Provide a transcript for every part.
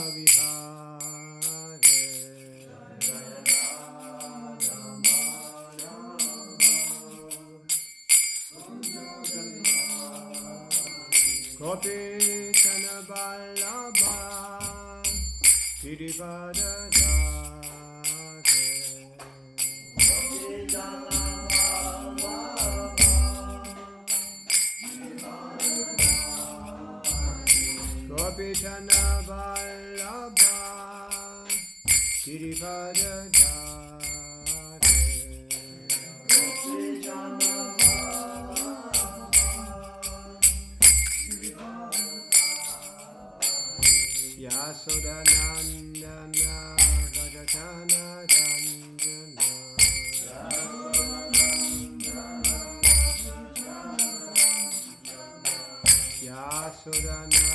Vihare Gopi Chana Vallabha Girivara Gopi Chana Vallabha Girivara Yasodanandana Rajachana Ranjana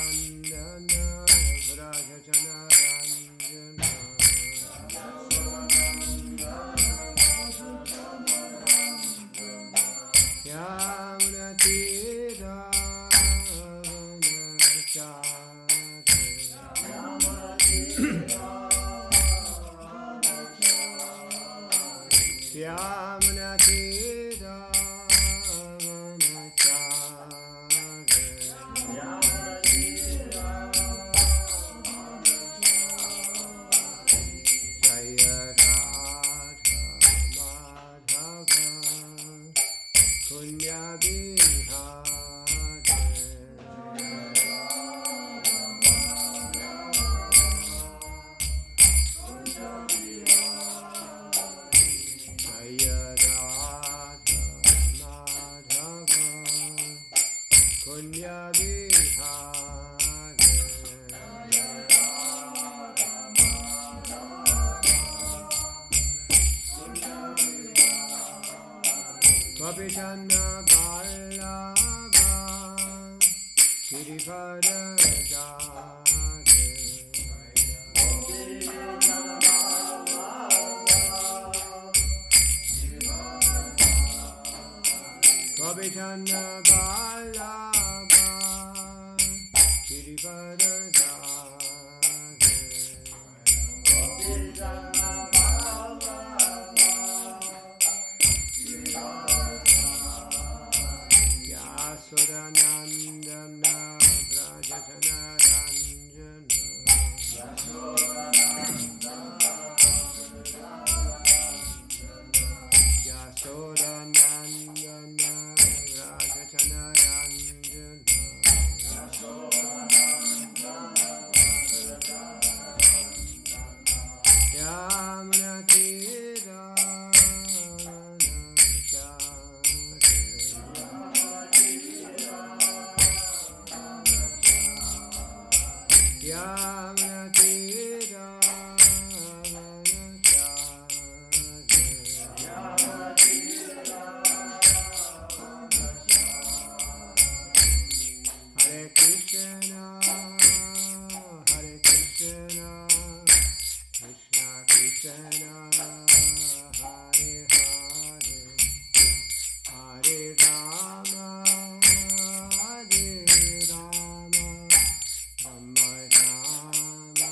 Yasodanandana Rajachana Ranjana Yamunatira Yamunatira Jaya Radha Madhava Kunya Vihare Jaya Radha Madhava Kunya Vihare Gopi Chana Vallabha Girivara Gopi Chana Vallabha Girivara Yasodanandana Rajachana Ranjana Yasodanandana Rajachana Ranjana Yamunatira Yamunatira Hare Krishna, Hare Krishna, Krishna Krishna, Hare Hare, Hare Rama, Hare Rama, Rama Rama,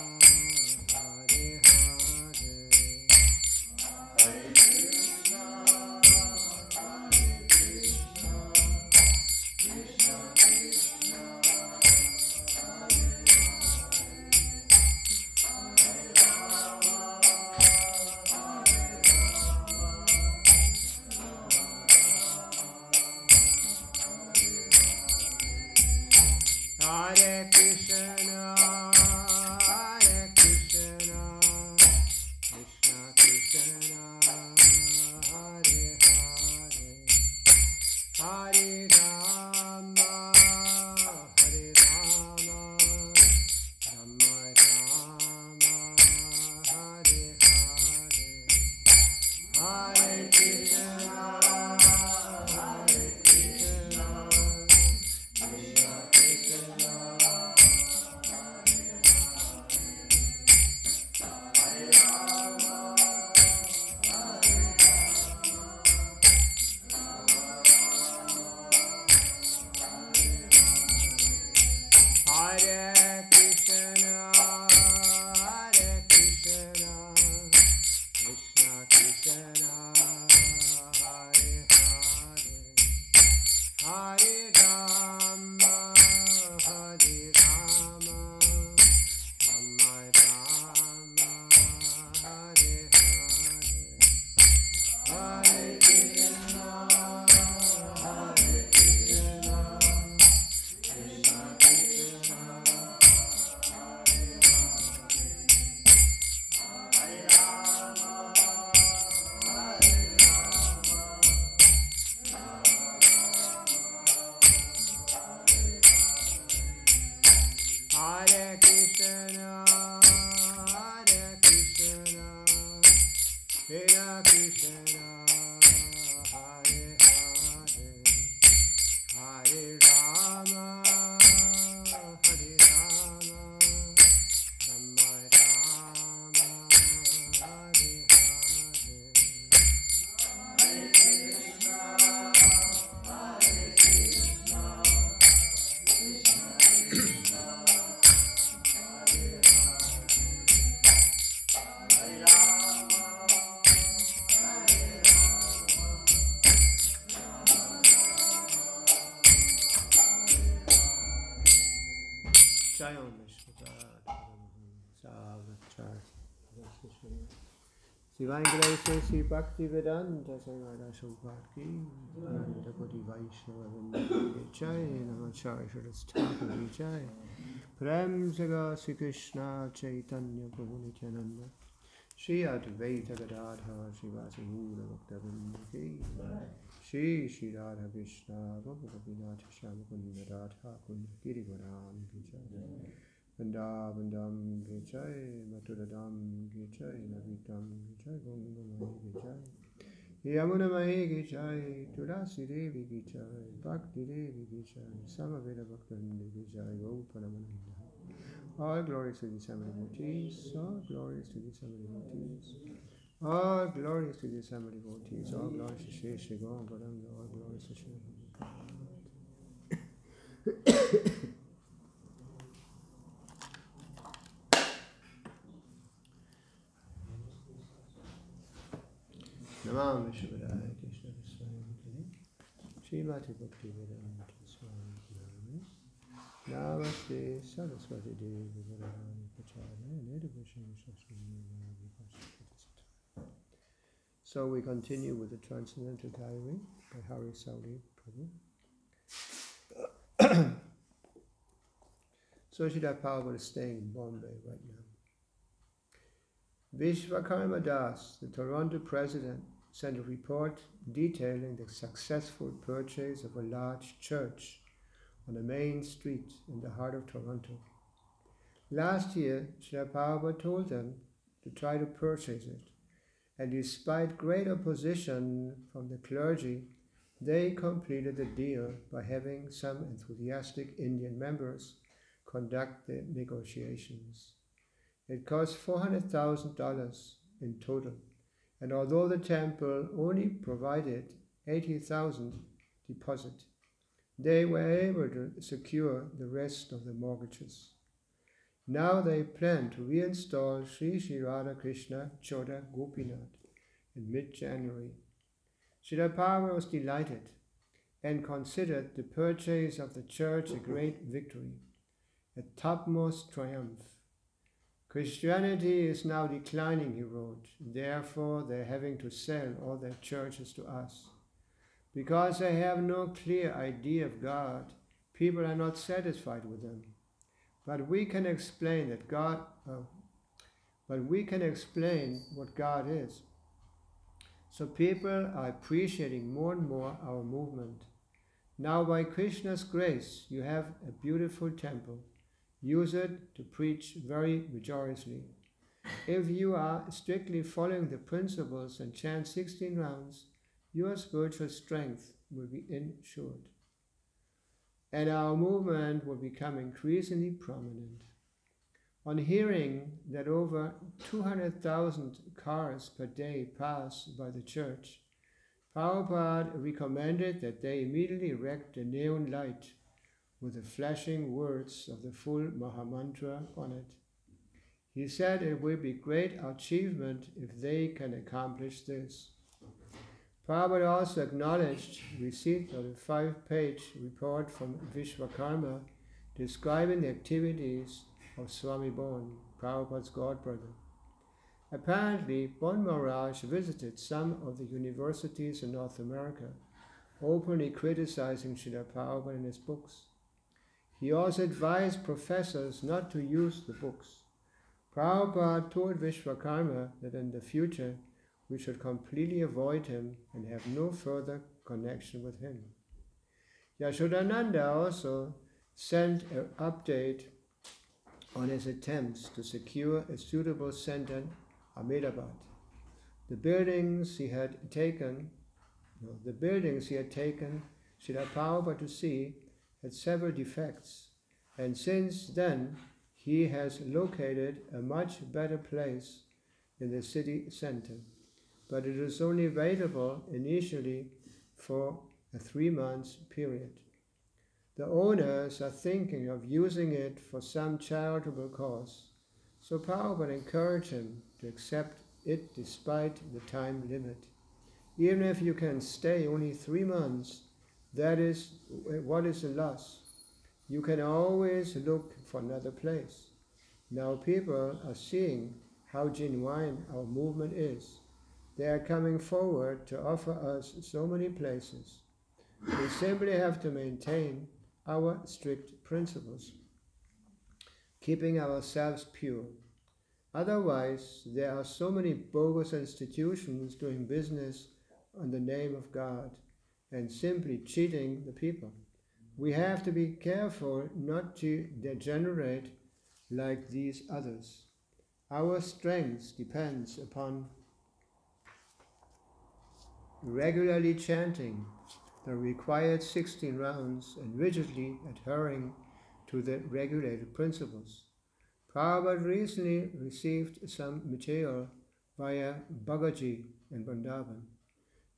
Gauradesh, Sri Bhakti Vedanta Sangara Sampatki, Nanda Koti Vaishnava Vindhya Jai, Namacharya Shresthapi Jai, Prem Saga Sri Krishna Chaitanya Prabhu Nityananda, Shri Advaita Gadadha Shri Vasihura Bhaktavinda Ki, Shri Radha Krishna Prabhu Gopinath Shama Kunda Radha Kunda Giri Varam Jai. Vandam Gijay, Maturadam Gijay, Navitam Gijay, Gongam Gijay, Yamunamahi Gijay, Tulasi Devi Gijay, Bhakti Devi Gijay, Samaveda Bhaktivinoda Gijay, Gopalamananda. All glories to the Samadi devotees, all glories to the Samadi devotees, all glories to the Samadi devotees, all glories to Shri Shri Gauranga, all glories to Shri Namam Vishwadaya Krishna Swami Srimati Bhakti Vedanta Swami Namaste Saraswati Devi Varahani Pacharya Nidavisham Shaswami. So we continue with the Transcendental Diary by Hari Saudi Prabhu. So Srila Prabhupada is staying in Bombay right now. Vishwakarma Das, the Toronto president, sent a report detailing the successful purchase of a large church on the main street in the heart of Toronto. Last year, Srila Prabhupada told them to try to purchase it, and despite great opposition from the clergy, they completed the deal by having some enthusiastic Indian members conduct the negotiations. It cost $400,000 in total, and although the temple only provided $80,000 deposit, they were able to secure the rest of the mortgages. Now they plan to reinstall Sri Sri Radha Krishna Choda Gopinath in mid-January. Srila Prabhupada was delighted and considered the purchase of the church a great victory, a topmost triumph. Christianity is now declining, he wrote. Therefore, they're having to sell all their churches to us. Because they have no clear idea of God, people are not satisfied with them. But we can explain that what God is. So people are appreciating more and more our movement. Now, by Krishna's grace, you have a beautiful temple. Use it to preach very vigorously. If you are strictly following the principles and chant 16 rounds, your spiritual strength will be ensured. And our movement will become increasingly prominent. On hearing that over 200,000 cars per day pass by the church, Prabhupada recommended that they immediately erect a neon light with the flashing words of the full Mahamantra on it. He said it will be great achievement if they can accomplish this. Prabhupada also acknowledged receipt of a 5-page report from Vishwakarma describing the activities of Swami Bon, Prabhupada's godbrother. Apparently, Bon Maharaj visited some of the universities in North America, openly criticizing Srila Prabhupada in his books. He also advised professors not to use the books. Prabhupada told Vishwakarma that in the future we should completely avoid him and have no further connection with him. Yashodananda also sent an update on his attempts to secure a suitable center in Ahmedabad. The buildings he had taken, Srila Prabhupada to see, had several defects, and since then he has located a much better place in the city center, but it is only available initially for a 3-month period. The owners are thinking of using it for some charitable cause, so Prabhupada encouraged him to accept it despite the time limit. Even if you can stay only 3 months, that is what is the loss? You can always look for another place. Now people are seeing how genuine our movement is. They are coming forward to offer us so many places. We simply have to maintain our strict principles, keeping ourselves pure. Otherwise, there are so many bogus institutions doing business on the name of God and simply cheating the people. We have to be careful not to degenerate like these others. Our strength depends upon regularly chanting the required 16 rounds and rigidly adhering to the regulated principles. Prabhupada recently received some material via Bhagavatam in Vrindavan,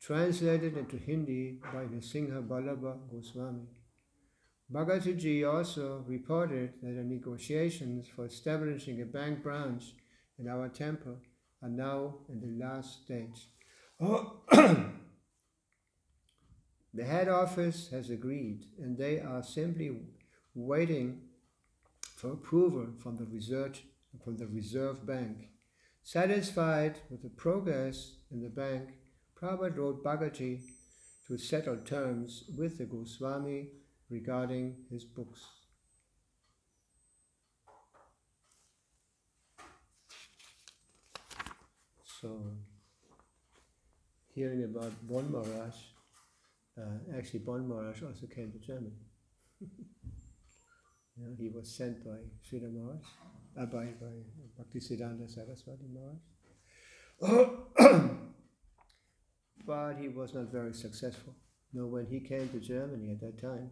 translated into Hindi by Nrsimha Ballabha Goswami. Bhagavatam also reported that the negotiations for establishing a bank branch in our temple are now in the last stage. The head office has agreed, and they are simply waiting for approval from the Reserve Bank. Satisfied with the progress in the bank, Prabhupada wrote Bhagavatam to settle terms with the Goswami regarding his books. So, hearing about Bon Maharaj, actually Bon Maharaj also came to Germany. He was sent by Sridhar Maharaj, by Bhaktisiddhanta Saraswati Maharaj. But he was not very successful. When he came to Germany at that time,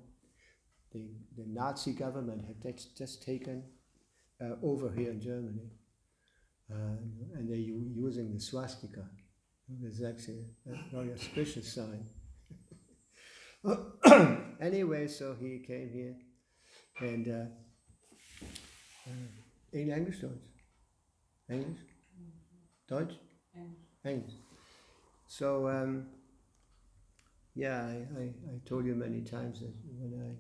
the Nazi government had just taken over here in Germany. And they're using the swastika. It's actually a very auspicious sign. Anyway, so he came here, and in English, Deutsch? English? Deutsch? English. So, I told you many times that when I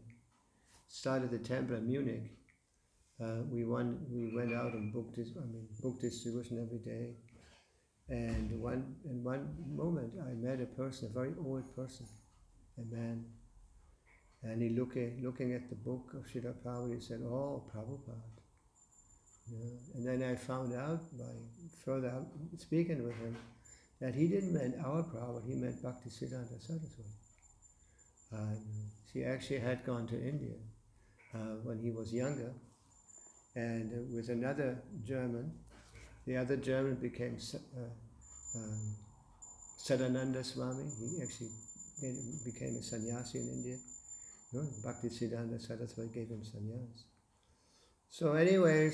started the temple in Munich, we went out and book distribution every day. And in one moment I met a person, a very old person, a man, and he looking at the book of Srila Prabhupada, he said, "Oh, Prabhupada." And then I found out by further speaking with him that he didn't mean our Prabhupada, he meant Bhaktisiddhanta Saraswati. She actually had gone to India when he was younger, and with another German. The other German became Sadananda Swami. He actually became a sannyasi in India. Bhaktisiddhanta Saraswati gave him sannyas. So anyway,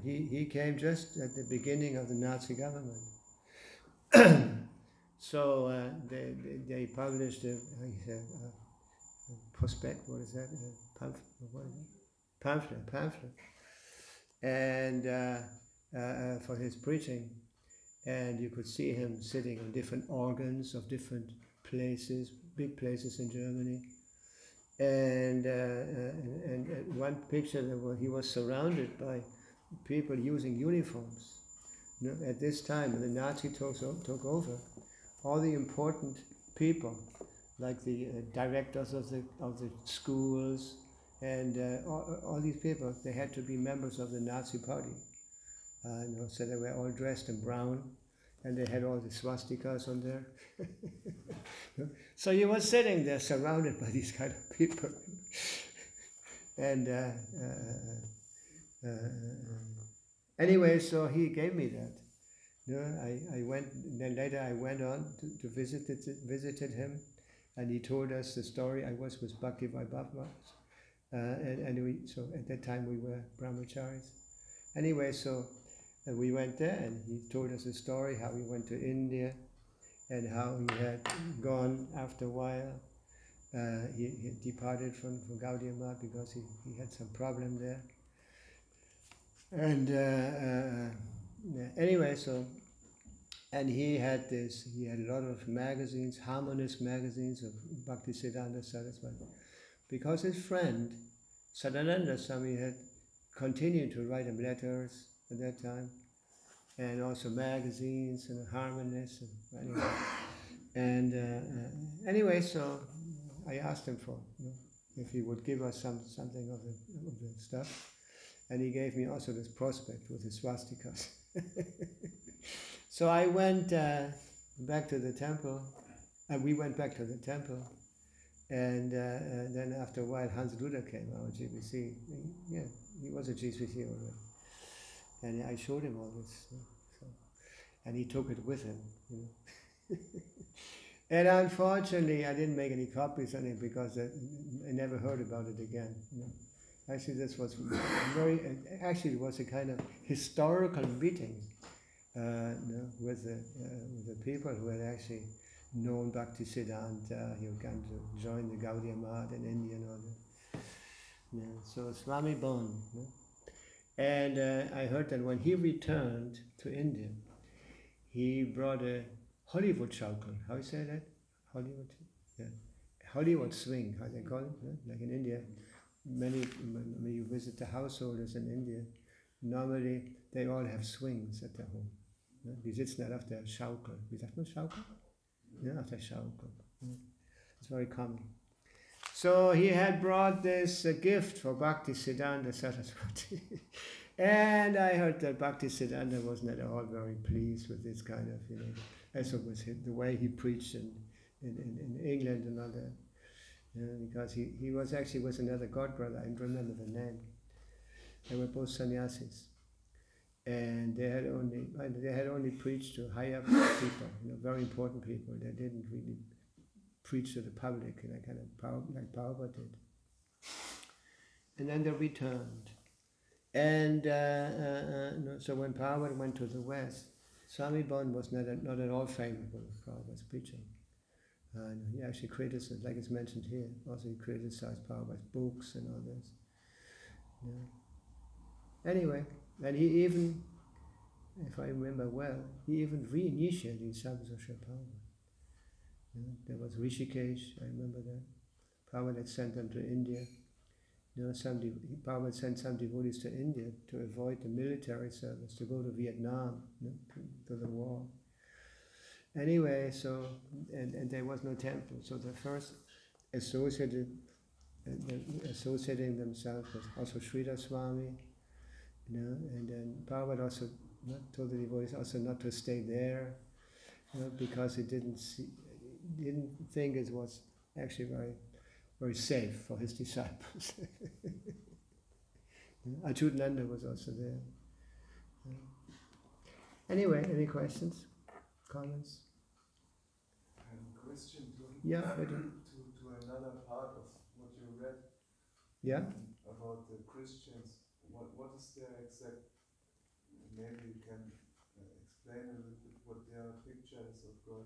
he came just at the beginning of the Nazi government. So they published a prospect. What is that? Pamphlet. And for his preaching, and you could see him sitting on different organs of different places, big places in Germany. And one picture he was surrounded by people using uniforms. At this time, when the Nazi took over, all the important people, like the directors of the schools, and all these people, they had to be members of the Nazi party. So they were all dressed in brown, and they had all the swastikas on there. So you were sitting there surrounded by these kind of people. And anyway, so he gave me that. No, I went, then later I went on to visited him, and he told us the story. I was with Bhakti Vaibhava, so at that time we were brahmacharis. Anyway, so we went there, and he told us a story how he went to India, and how he had gone after a while. He departed from Gaudiya Math because he had some problem there. And anyway, so, and he had a lot of magazines, harmonious magazines of Bhaktisiddhanta Saraswati, because his friend Sadananda Swami had continued to write him letters at that time, and also magazines and harmonious, and anyway, so I asked him for, if he would give us something of the stuff. And he gave me also this prospect with the swastikas. So I went back to the temple, and we went back to the temple, and then after a while Hans Duda came, our GBC. He was a GBC already. And I showed him all this. And he took it with him. And unfortunately, I didn't make any copies on it because I never heard about it again. Actually, this was it was a kind of historical meeting with the people who had actually known Bhaktisiddhanta, who came to join the Gaudiya Math in India and all that. So Swami Bon. And I heard that when he returned to India, he brought a Hollywood shaukal. How you say that? Hollywood? Yeah. Hollywood swing, how they call it, like in India. When you visit the householders in India, normally they all have swings at their home. Die sitzen alle auf der Schaukel. Wie sagt man Schaukel? Yeah, auf der Schaukel. It's very common. So he had brought this gift for Bhaktisiddhanta Saraswati. And I heard that Bhaktisiddhanta was not at all very pleased with this kind of, as it was the way he preached in England and all that. Because he was actually with another god brother, I don't remember the name. They were both sannyasis, and they had only preached to high up people, very important people. They didn't really preach to the public, kind of like Prabhupada did. And then they returned, and so when Prabhupada went to the West, Swami Bon was not at all favorable with Prabhupada's preaching. He actually criticized, like it's mentioned here, also he criticized Prabhupada's books and all this. Anyway, and he even, if I remember well, he even reinitiated the disciples of Srila Prabhupada. There was Rishikesh, I remember that. Prabhupada had sent them to India. Prabhupada sent some devotees to India to avoid the military service, to go to Vietnam, to the war. Anyway, so, and there was no temple, so the first associating themselves was also Sridhar Swami, and then Prabhupada also told the devotees also not to stay there, because he didn't think it was actually very, very safe for his disciples. Achyutananda was also there. Anyway, any questions? Comments? I have a question to another part of what you read. Yeah. About the Christians. What is their exact? Maybe you can explain a little bit what their picture is of God,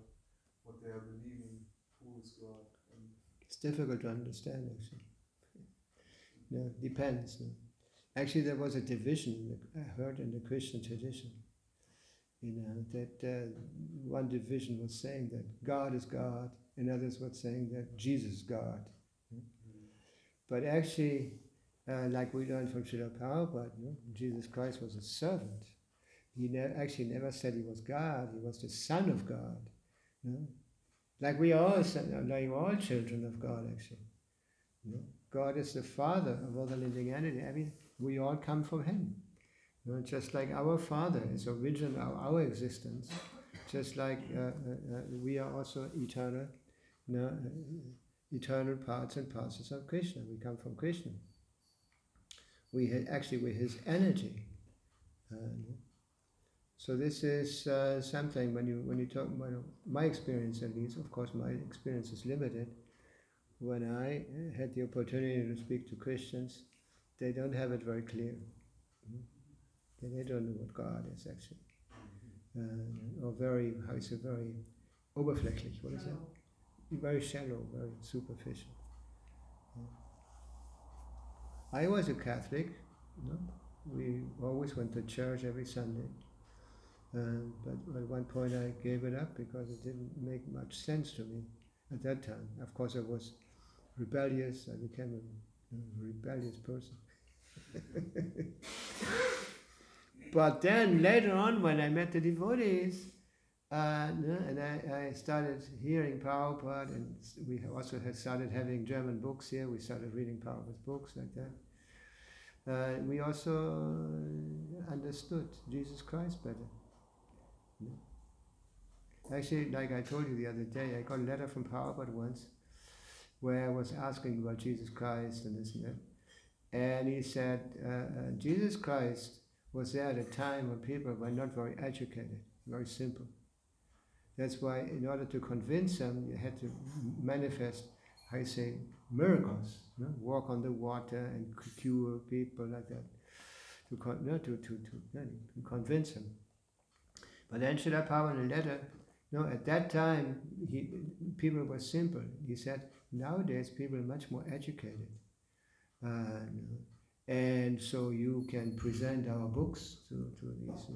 what they are believing, who is God. It's difficult to understand, actually. Depends. Actually, there was a division I heard in the Christian tradition. That one division was saying that God is God, and others were saying that Jesus is God. But actually, like we learned from Srila Prabhupada, Jesus Christ was a servant. He actually never said he was God, he was the Son of God. Like we all, like all children of God, actually. God is the Father of all the living entity. I mean, we all come from Him. Just like our Father is origin of our existence, just like we are also eternal, eternal parts and parcels of Krishna. We come from Krishna. We're His energy. So this is something when you talk about my experience, at least. Of course, my experience is limited. When I had the opportunity to speak to Christians, they don't have it very clear. They don't know what God is actually, or very, how is it, very oberflächlich. What is that? Very shallow, very superficial. I was a Catholic. We always went to church every Sunday. But at one point I gave it up because it didn't make much sense to me at that time. Of course I was rebellious. I became a rebellious person. But then later on when I met the devotees, and I started hearing Prabhupada, and we also had started having German books here. We started reading Prabhupada's books like that. We also understood Jesus Christ better. Actually, like I told you the other day, I got a letter from Prabhupada once where I was asking about Jesus Christ and this and that. And he said, Jesus Christ was there at a time when people were not very educated, very simple. That's why in order to convince them, you had to manifest, I say, miracles, walk on the water and cure people like that, to convince them. But then Srila Prabhupada in a letter, at that time, people were simple. He said, nowadays people are much more educated. And so you can present our books to these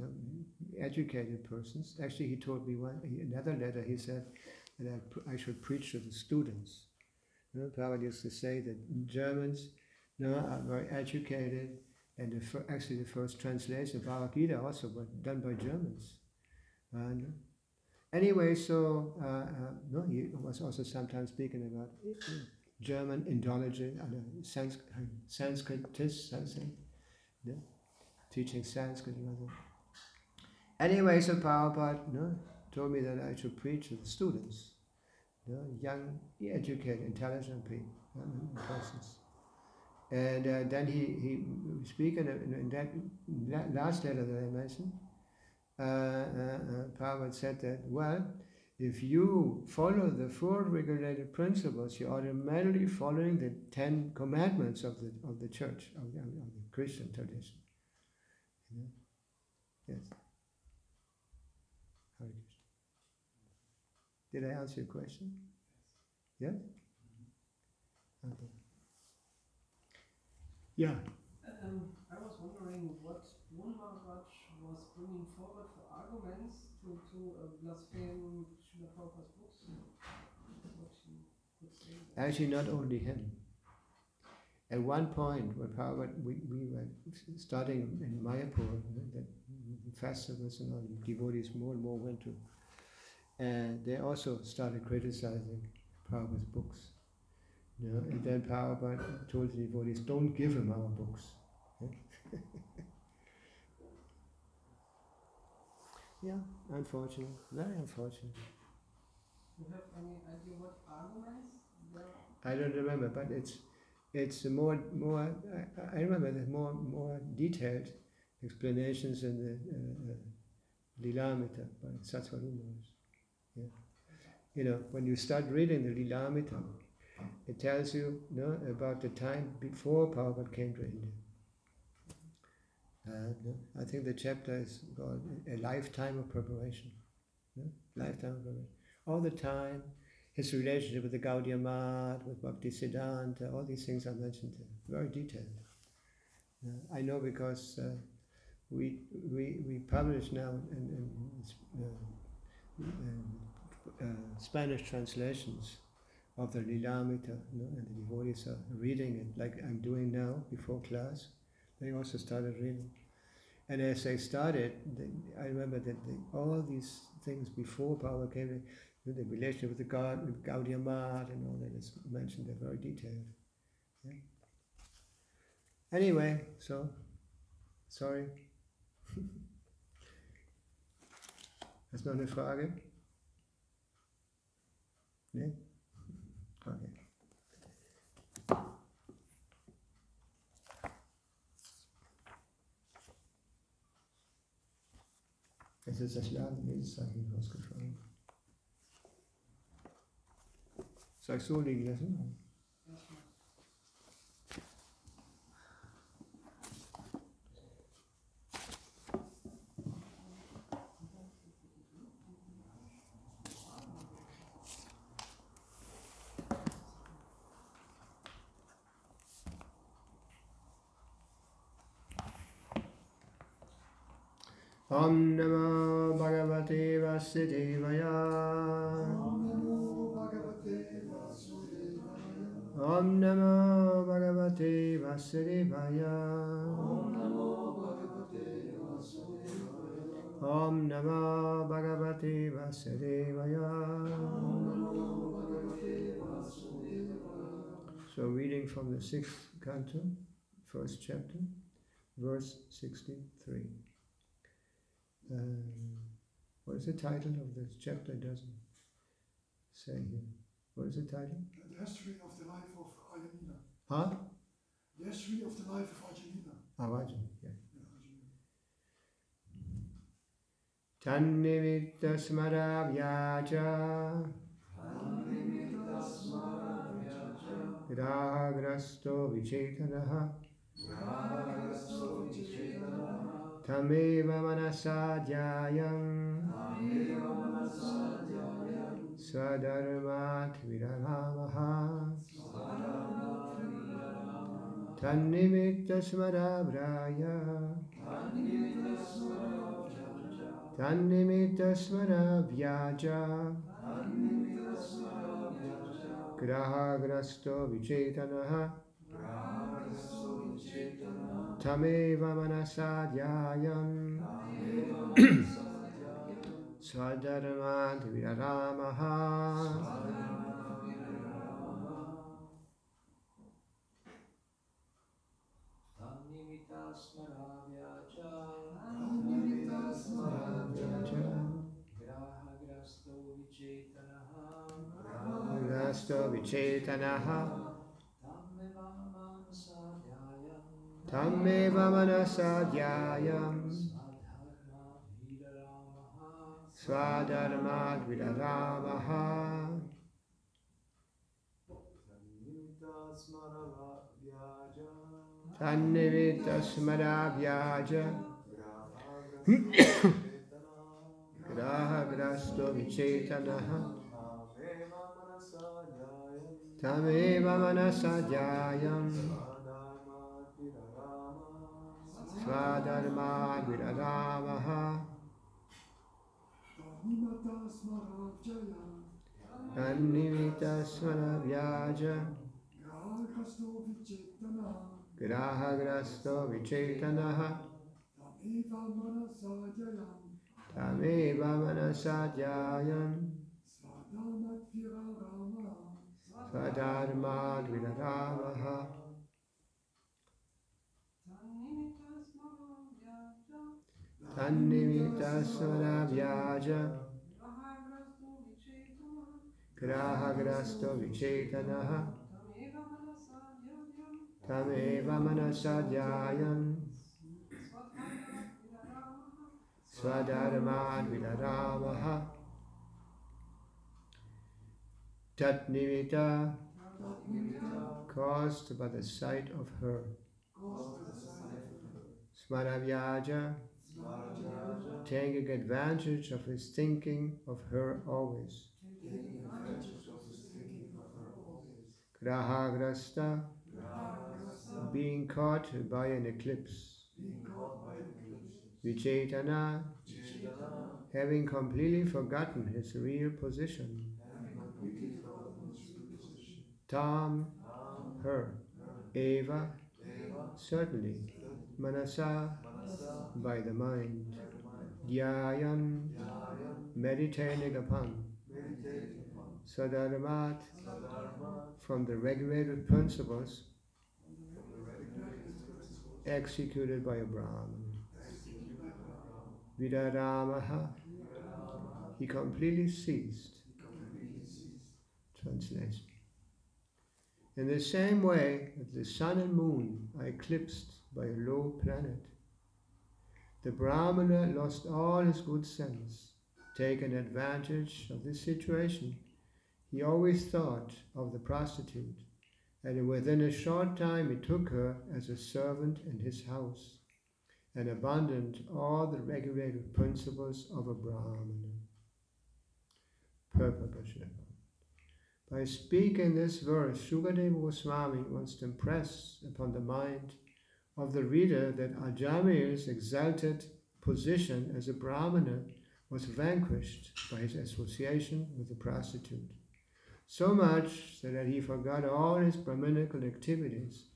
educated persons. Actually, he told me another letter, he said that I should preach to the students. Prabhupada used to say that Germans are very educated, and actually the first translation of Bhagavad Gita also was done by Germans. Anyway, so he was also sometimes speaking about German Indology, Sanskritist, I think, teaching Sanskrit. Anyway, so Prabhupada told me that I should preach to the students, young, educated, intelligent people, persons. And then he speaking in that last letter that I mentioned, Prabhupada said that, well, if you follow the 4 regulated principles, you're automatically following the 10 commandments of the church, of the Christian tradition. Yes. Hare Krishna. Did I answer your question? Yes? Okay. Yeah. I was wondering what one Maharaj was bringing forward for arguments to blaspheme Srila Prabhupada's books. What you could say there. Actually, not only him. At one point, when Prabhupada, we were starting in Mayapur, that festivals and all, devotees more and more went to, and they also started criticizing Prabhupada's books. And then Prabhupada told the devotees, don't give him our books. Yeah, unfortunate, very unfortunate. You have any idea what arguments there are? I don't remember, but it's more. I remember there's more detailed explanations in the Lilamrita by Satsvaruma. Yeah, when you start reading the Lilamrita, it tells you, about the time before Prabhupada came to India. I think the chapter is called A Lifetime of Preparation. Lifetime of preparation. All the time, his relationship with the Gaudiya Math, with Bhakti Siddhanta, all these things are mentioned there. Very detailed. I know because we publish now in Spanish translations of the Lilamrita, and the devotees are reading it like I'm doing now before class. They also started reading. And as they started, I remember that all these things before Prabhupada came, the relationship with the God, with Gaudiya Math and all that is mentioned, they're very detailed. Yeah? Anyway, so, sorry. Hast du noch eine Frage? Nee? Okay. Es ist das Ladezeichen rausgefallen. Soll ich so liegen lassen? Om Namo Bhagavate Vasudevaya. Om Namo Bhagavate Vasudevaya. Om Namo Bhagavate Vasudevaya. Om Namo Bhagavate Vasudevaya. Om Namo Bhagavate Vasudevaya. Om Namo Bhagavate Vasudevaya. So reading from the 6.Canto, first chapter, verse 63. What is the title of this chapter? It doesn't say here. What is the title? The history of the life of Angelina. Huh? The history of the life of Angelina. Arjuna, yeah. Yeah, Angelina. Tannimitta smaravyaja grahagrasto vichetanaha tameva manasadhyayam swadharmat viraramaha tannimitta smaravraya tannimitta smaravyaja grahagrasto vichetanaha tameva manasadhyayam swadharmat viraramaha. Grasto vichetanaha tammeva manasadhyayam swadharmat viraramaha. Tannimitta smaravyaja grahagrasto vichetanaha tameva manasadhyayam swadharmat viraramaha. Tannimitta smaravyaja grahagrasto vichetanaha tameva manasadhyayam swadharmat viraramaha. Tannimitta smaravyaja grahagrasto vichetanaha tameva manasadhyayam swadharmat viraramaha. Tatnimitta, caused by the sight of her. Smaravyaja, taking advantage of his thinking of her always. Grahagrasta, being caught by an eclipse. Vichetana, having completely forgotten his real position. Tam, her. Eva, certainly. Manasa, by the mind. Dhyayan, meditating upon. Sadharmat, from the regulated principles executed by a Brahman. Vidaramaha, he completely ceased. Translation. In the same way that the sun and moon are eclipsed by a low planet, The Brahmana lost all his good sense. Taking advantage of this situation, he always thought of the prostitute, and within a short time he took her as a servant in his house, and abandoned all the regulative principles of a Brahmana. By speaking this verse, Shukadeva Swami wants to impress upon the mind of the reader that Ajamir's exalted position as a Brahmana was vanquished by his association with the prostitute, so much so that he forgot all his Brahminical activities.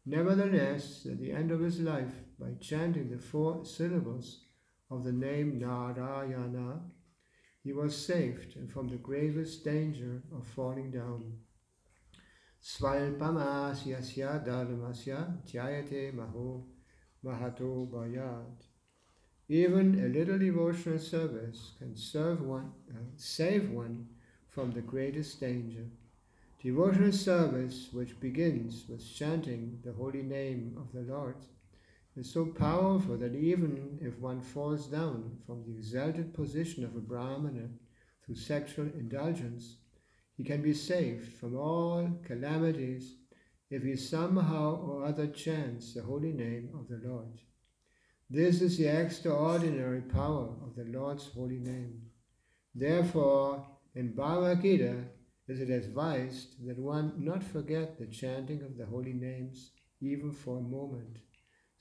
Nevertheless, at the end of his life, by chanting the 4 syllables of the name Narayana, he was saved from the gravest danger of falling down. Svalpamasyasya dharmasya tyayate mahato bhayat. Even a little devotional service can save one from the greatest danger. Devotional service, which begins with chanting the holy name of the Lord, is so powerful that even if one falls down from the exalted position of a Brahmana through sexual indulgence, he can be saved from all calamities if he somehow or other chants the holy name of the Lord. This is the extraordinary power of the Lord's holy name. Therefore, in Bhagavad Gita, is it advised that one not forget the chanting of the holy names even for a moment.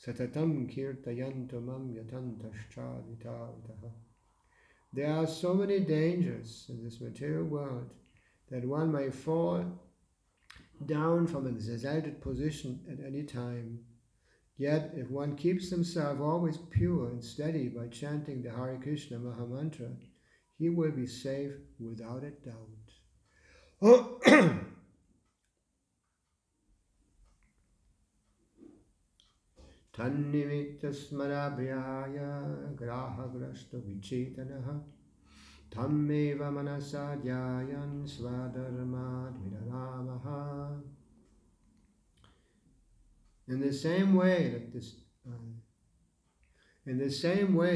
Satatam kirtayantamam yatantaschaditavitaha. There are so many dangers in this material world that one may fall down from an exalted position at any time. Yet, if one keeps himself always pure and steady by chanting the Hare Krishna Mahamantra, he will be safe without a doubt. Tannimitta smarabriyaya grahagrasta vichetanaha tammeva manasadhyayan swadharmad vidaramaha. In the same way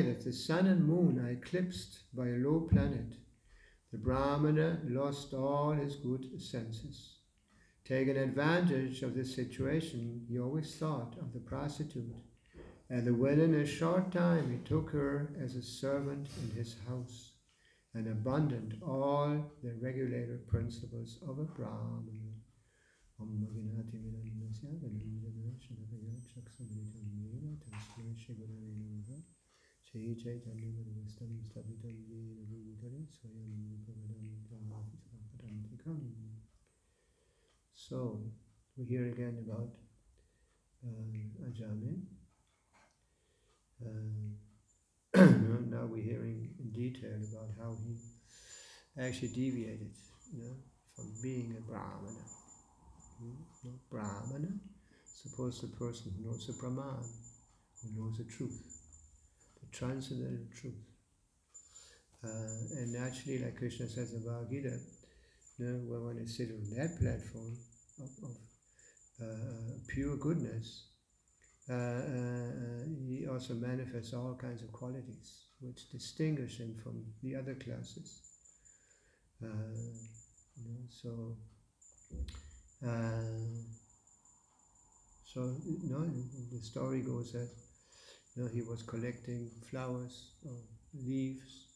that the sun and moon are eclipsed by a low planet, the Brahmana lost all his good senses. Taking advantage of this situation, he always thought of the prostitute, and within a short time he took her as a servant in his house, and abandoned all the regulator principles of a Brahmana. So, we hear again about Ajamil. Now we're hearing in detail about how he actually deviated, from being a Brahmana. Brahmana, supposed the person who knows the Brahman, who knows the truth, the transcendental truth. And naturally, like Krishna says in Bhagavad Gita, when one is sitting on that platform of pure goodness, he also manifests all kinds of qualities which distinguish him from the other classes. The story goes that he was collecting flowers or leaves,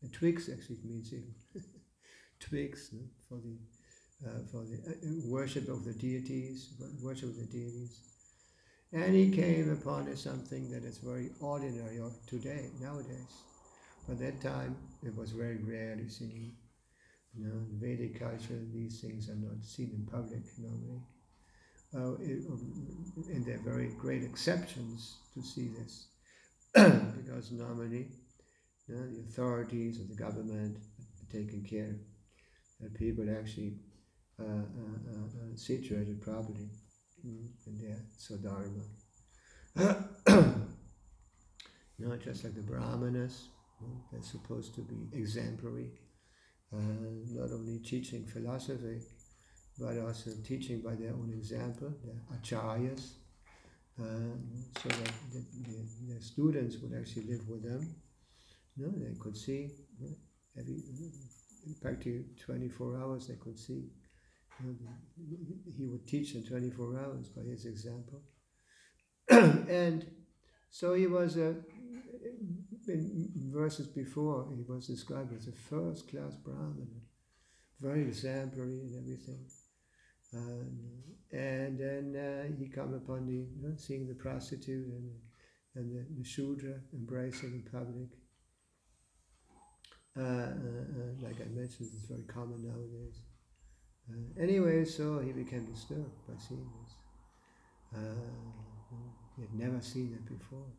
and twigs actually means even twigs for the worship of the deities, and he came upon something that is very ordinary nowadays. But that time it was very rarely seen. In Vedic culture, these things are not seen in public normally. And there are very great exceptions to see this, because normally the authorities of the government are taking care that people actually situated properly in their Swadharma. Just like the Brahmanas, they're supposed to be exemplary, not only teaching philosophy, but also teaching by their own example, the acharyas, so that the students would actually live with them. They could see practically 24 hours. They could see. He would teach in 24 hours by his example. And so he was, in verses before, he was described as a first-class Brahmin, very exemplary and everything. And then he come upon seeing the prostitute and the Shudra embracing in public. Like I mentioned, it's very common nowadays. Anyway, so he became disturbed by seeing this. He had never seen it before.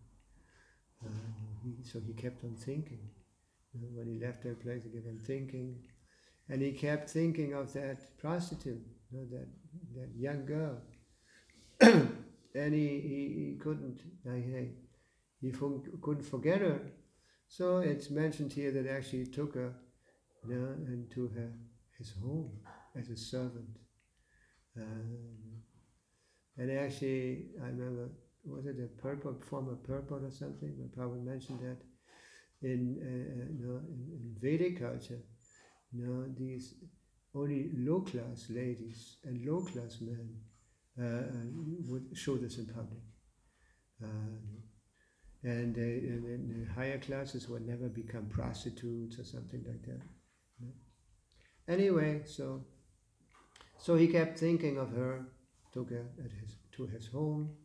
So he kept on thinking. When he left that place, he kept on thinking. And he kept thinking of that prostitute, that young girl. And he couldn't, he couldn't forget her. So it's mentioned here that actually he took her into his home as a servant. And actually, I remember, was it a former purport or something? My Prabhupada mentioned that in Vedic culture, these only low-class ladies and low-class men would show this in public. And the higher classes would never become prostitutes or something like that. Anyway, so he kept thinking of her, took her to his home,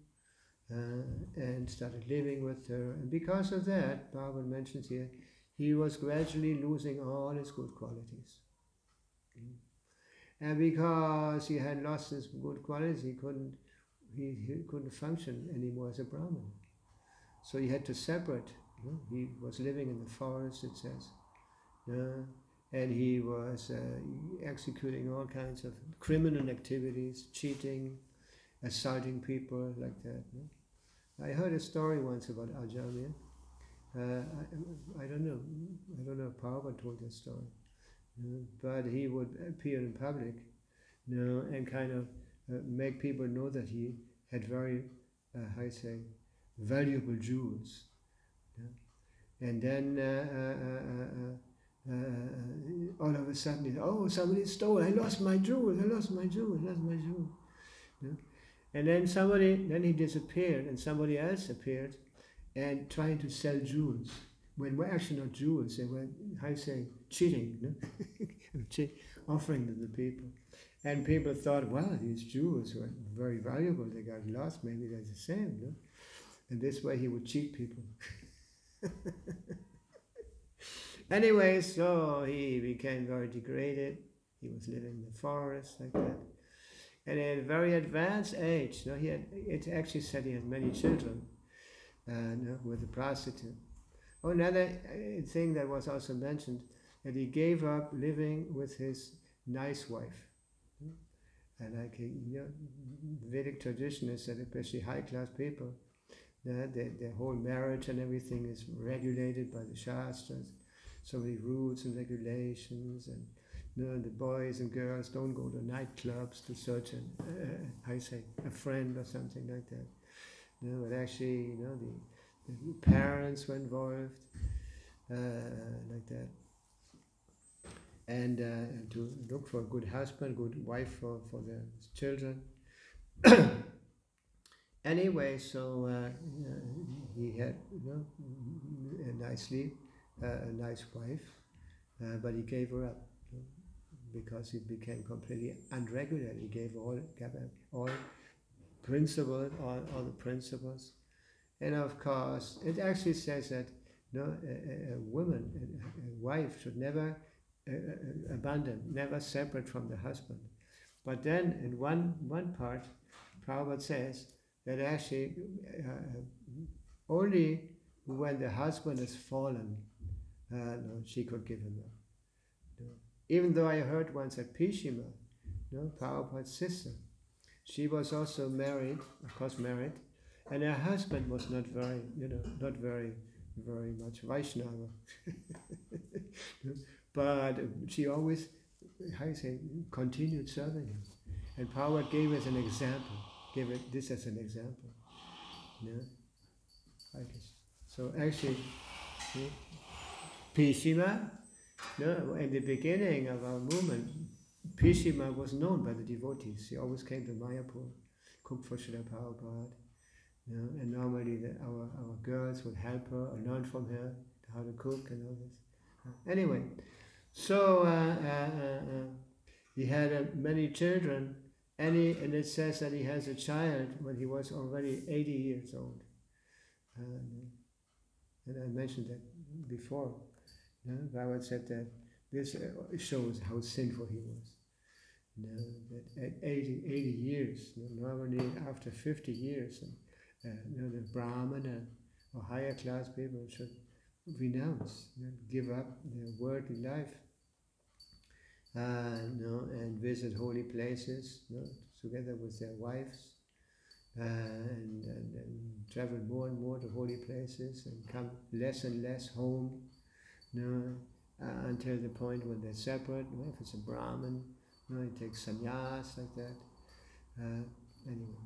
and started living with her. And because of that, Bhagavatam mentions here, he was gradually losing all his good qualities. And because he had lost his good qualities, he couldn't function anymore as a Brahmin. So he had to separate. He was living in the forest, it says. And he was executing all kinds of criminal activities, cheating, assaulting people like that. I heard a story once about Ajamil. I don't know if Prabhupada told that story. But he would appear in public, and kind of make people know that he had very, valuable jewels. And then all of a sudden, somebody stole, I lost my jewels. And then he disappeared, and somebody else appeared and trying to sell jewels. When we're actually not jewels, they were, cheating, offering to the people. And people thought, well, these jewels were very valuable, they got lost, maybe they're the same. And this way he would cheat people. Anyway, so he became very degraded. He was living in the forest like that. And at a very advanced age, it actually said he had many children with a prostitute. Another thing that was also mentioned, that he gave up living with his nice wife. And like, Vedic tradition is that especially high-class people, their whole marriage and everything is regulated by the Shastras. So many rules and regulations, and the boys and girls don't go to nightclubs to search a friend or something like that. But actually, the parents were involved, like that. And to look for a good husband, good wife for their children. Anyway, so he had a nice wife, but he gave her up because he became completely unregulated. He gave all principles, all the principles. And of course, it actually says that a wife should never abandon, never separate from the husband. But then in one part, Prabhupada says that actually only when the husband has fallen, she could give him up. Even though I heard once that Pishima, Prabhupada's sister, she was also married, and her husband was not very much Vaishnava. But she always, continued serving him. And Prabhupada gave us an example, this as an example. No? Like this. So actually, Pishima, no, at the beginning of our movement, Pishima was known by the devotees. He always came to Mayapur, cooked for Srila Prabhupada. You know, and normally our girls would help her or learn from her how to cook and all this. Anyway, so he had many children, and it says that he has a child when he was already 80 years old. And I mentioned that before. Bhagavad said that this shows how sinful he was. That at 80 years, normally after 50 years, the Brahmana or higher class people should renounce, give up their worldly life, and visit holy places, together with their wives, and travel more and more to holy places and come less and less home, until the point when they're separate. If it's a Brahmin, he takes sannyas like that. Anyway.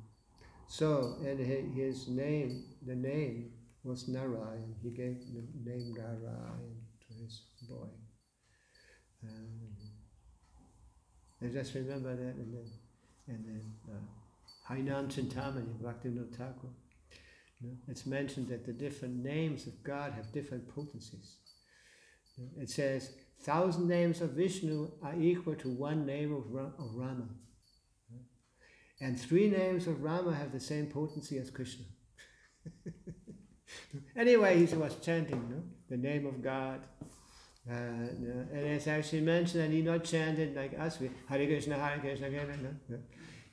So, and his name, the name was Narayan. He gave the name Narayan to his boy. I just remember that, and then Harinam Chintamani, Bhaktivinoda Thakur. It's mentioned that the different names of God have different potencies. It says 1,000 names of Vishnu are equal to one name of Rama. And 3 names of Rama have the same potency as Krishna. Anyway, he was chanting the name of God. And it's actually mentioned that he not chanted like us, Hare Krishna, Hare Krishna,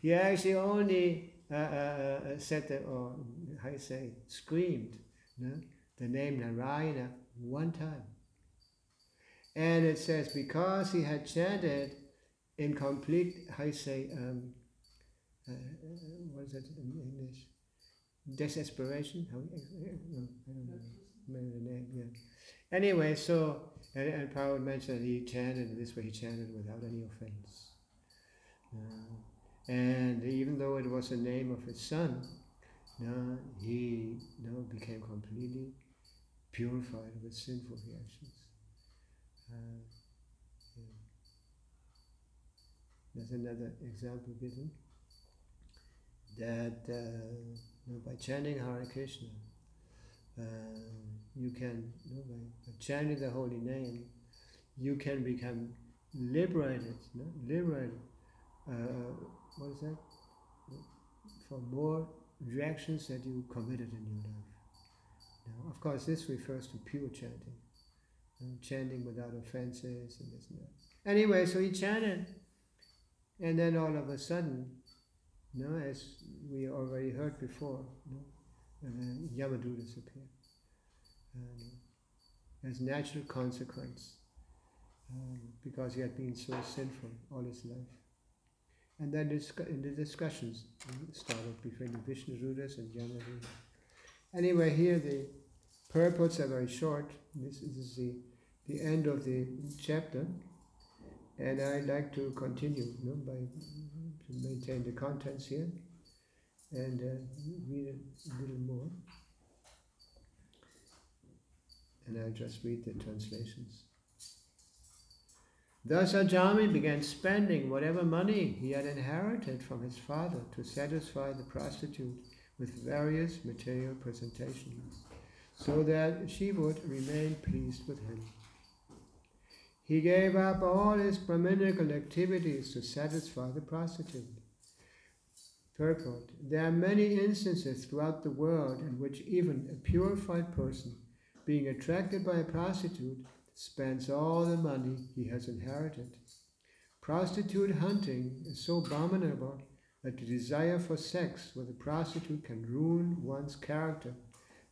He actually only said that, or how you say, screamed the name Narayana one time. And it says because he had chanted in complete, how you say, what is it in English? Desperation? I don't know. Maybe the name, yeah. Anyway, so, and Prabhupada mentioned that he chanted this way, he chanted without any offense. And even though it was the name of his son, he became completely purified with sinful reactions. There's another example given. That by chanting Hare Krishna, you can, by chanting the holy name, you can become liberated, liberated, what is that? For more reactions that you committed in your life. Now, of course, this refers to pure chanting, chanting without offenses and this and that. Anyway, so he chanted, and then all of a sudden, as we already heard before, Yamadutas appear as natural consequence, because he had been so sinful all his life. And then the discussions started between the Vishnudutas and Yamadutas. Anyway, here the purports are very short. This is the end of the chapter, and I'd like to continue to maintain the contents here and read a little more. And I'll just read the translations. Thus Ajami began spending whatever money he had inherited from his father to satisfy the prostitute with various material presentations, so that she would remain pleased with him. He gave up all his Brahminical activities to satisfy the prostitute. Purport. There are many instances throughout the world in which even a purified person, being attracted by a prostitute, spends all the money he has inherited. Prostitute hunting is so abominable that the desire for sex with a prostitute can ruin one's character,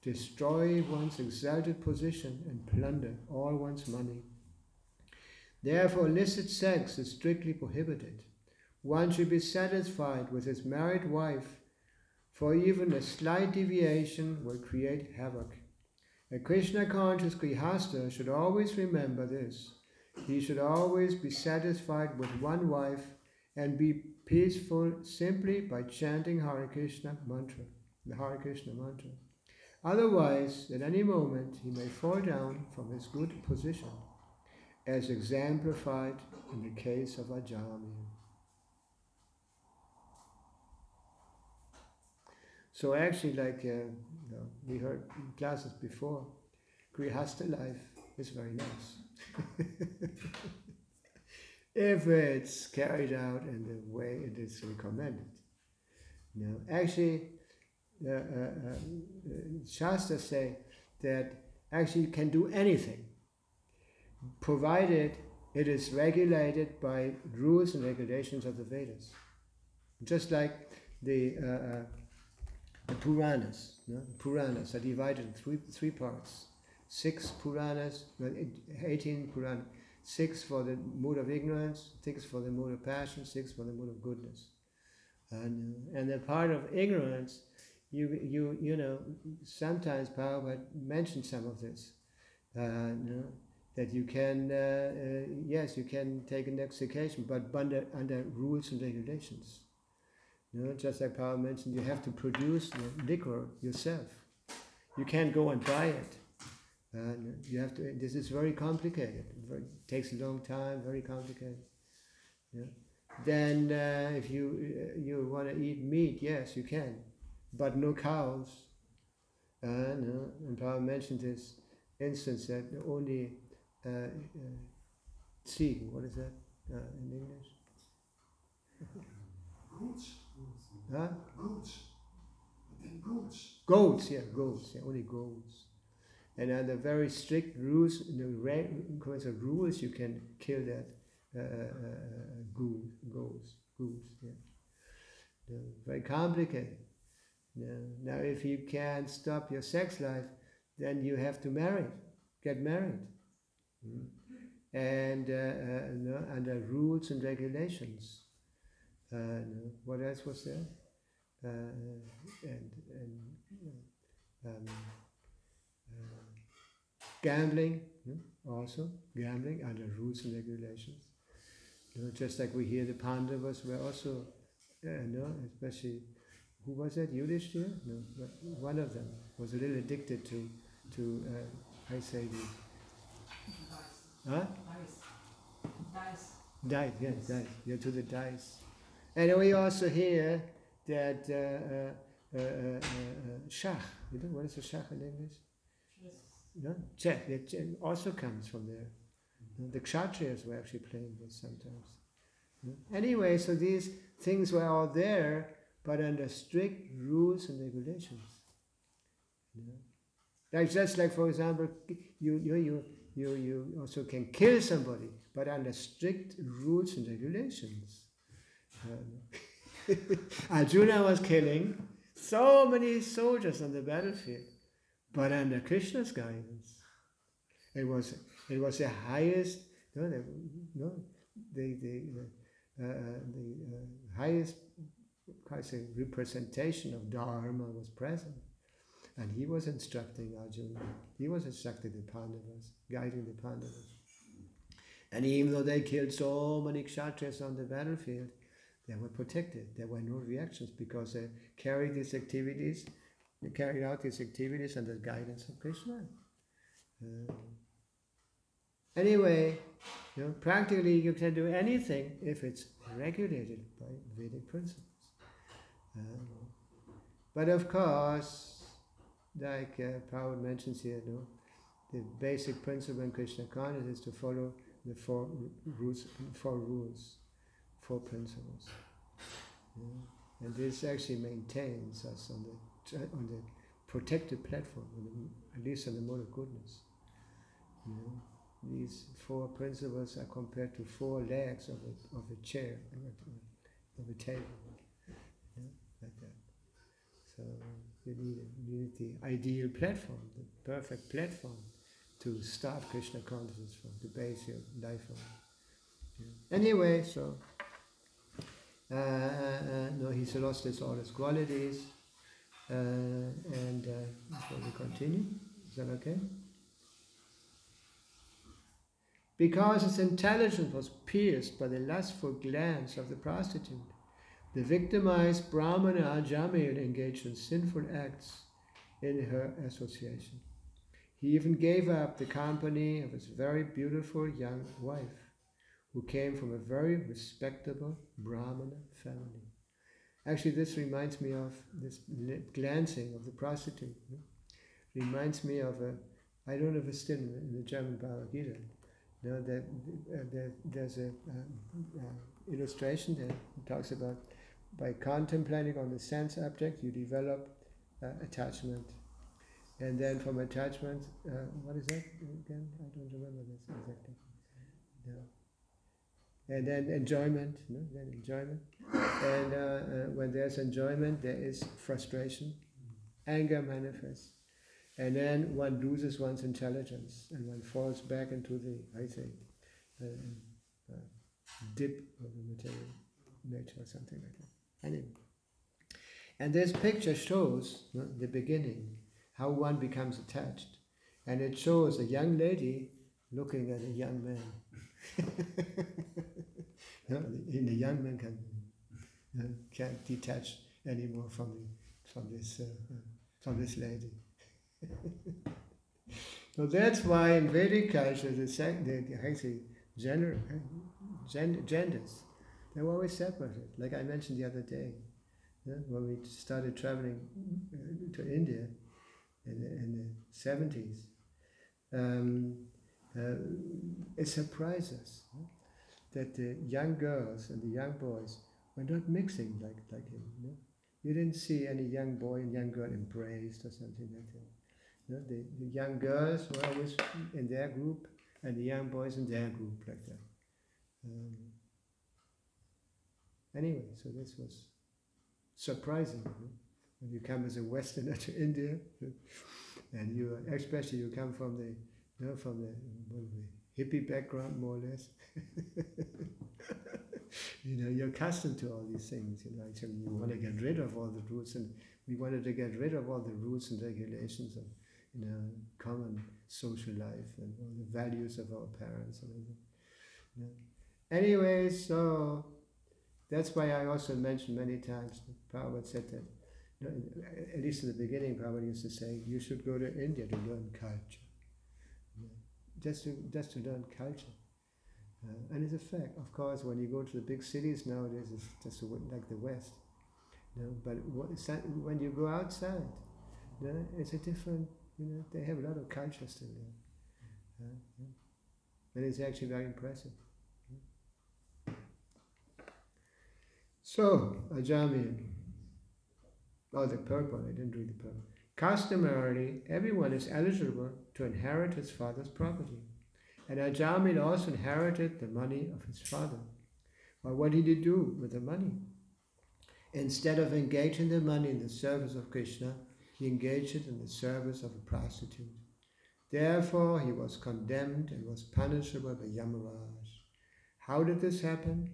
destroy one's exalted position, and plunder all one's money. Therefore, illicit sex is strictly prohibited. One should be satisfied with his married wife, for even a slight deviation will create havoc. A Krishna-conscious Grihastha should always remember this. He should always be satisfied with one wife and be peaceful simply by chanting Hare Krishna mantra. the Hare Krishna mantra. Otherwise, at any moment, he may fall down from his good position, as exemplified in the case of Ajami. So actually, like we heard in classes before, Grihastha life is very nice. If it's carried out in the way it is recommended. Actually, Shastras say that actually you can do anything, provided it is regulated by rules and regulations of the Vedas. Just like the Puranas. Puranas are divided in three parts. 6 Puranas, 18 Puranas. 6 for the mood of ignorance, 6 for the mood of passion, 6 for the mood of goodness. And the part of ignorance, you know, sometimes Prabhupada mentioned some of this. That you can, yes, you can take intoxication, but under rules and regulations. Just like Prabhupada mentioned, you have to produce the liquor yourself. You can't go and buy it. You have to. This is very complicated. It takes a long time. Very complicated. Then, if you want to eat meat, yes, you can, but no cows. And Prabhupada mentioned this instance that only what is that in English? Goats. Huh? Goats. I think goats. Goats, yeah, only goats. And under very strict rules, rules, you can kill that goose. Yeah. Very complicated. Now, if you can't stop your sex life, then you have to get married. And under rules and regulations. What else was there? Gambling, also gambling under rules and regulations. Just like we hear the Pandavas were also, especially, who was that? Yudhishthira? No, but one of them was a little addicted to I say the, huh? Dice, yes, dice. Yeah, to the dice. And we also hear that Shach, what is a Shach in English? Chess. It also comes from there. The Kshatriyas were actually playing this sometimes. Anyway, so these things were all there, but under strict rules and regulations. Like just like, for example, you also can kill somebody, but under strict rules and regulations. Arjuna was killing so many soldiers on the battlefield, but under Krishna's guidance. It was the highest, the highest, representation of Dharma was present. And he was instructing Arjuna. He was instructing the Pandavas, guiding the Pandavas. And even though they killed so many Kshatriyas on the battlefield, they were protected. There were no reactions because they carried out these activities under the guidance of Krishna. Anyway, practically you can do anything if it's regulated by Vedic principles. But of course, like Prabhupada mentions here, the basic principle in Krishna consciousness is to follow the four principles. And this actually maintains us on the protected platform, at least on the mode of goodness. These 4 principles are compared to 4 legs of a chair, of a table, like that. So you need the ideal platform, the perfect platform to start Krishna consciousness from, to base your life on. Anyway, so he's lost all his qualities, and so we continue. Is that okay? Because his intelligence was pierced by the lustful glance of the prostitute, The victimized Brahmana Ajamil engaged in sinful acts in her association. He even gave up the company of his very beautiful young wife, who came from a very respectable Brahmana family. Actually, this reminds me of this glancing of the prostitute. Reminds me of I don't know if it's still in the German Bhagavad Gita. No, there's a illustration that talks about by contemplating on the sense object, you develop attachment. And then from attachment, what is that again? I don't remember this exactly. No. And then enjoyment, no? Then enjoyment. And when there's enjoyment, there is frustration. Anger manifests. And then one loses one's intelligence and one falls back into the, dip of the material nature or something like that. Anyway. And this picture shows the beginning, how one becomes attached. And it shows a young lady looking at a young man. And the young man can't detach anymore from this lady. So that's why in Vedic culture the genders, they were always separated. Like I mentioned the other day, when we started traveling to India in the 70s, it surprised us that the young girls and the young boys were not mixing like him. You didn't see any young boy and young girl embraced or something like that. The young girls were always in their group and the young boys in their group like that. Anyway, so this was surprising. When you come as a Westerner to India, and especially you come from the hippie background more or less. You're accustomed to all these things. Actually, you want to get rid of all the rules, and we wanted to get rid of all the rules and regulations of common social life and all the values of our parents and everything. Anyway, so that's why I also mentioned many times, Prabhupada said that, at least in the beginning, Prabhupada used to say, you should go to India to learn culture. Just to learn culture. And it's a fact. Of course, when you go to the big cities nowadays, it's just like the West. But when you go outside, it's a different, they have a lot of culture still there. And it's actually very impressive. So, Ajami, the purport, I didn't read the purport. Customarily, everyone is eligible to inherit his father's property. And Ajamil also inherited the money of his father. Well, what did he do with the money? Instead of engaging the money in the service of Krishna, he engaged it in the service of a prostitute. Therefore, he was condemned and was punishable by Yamaraj. How did this happen?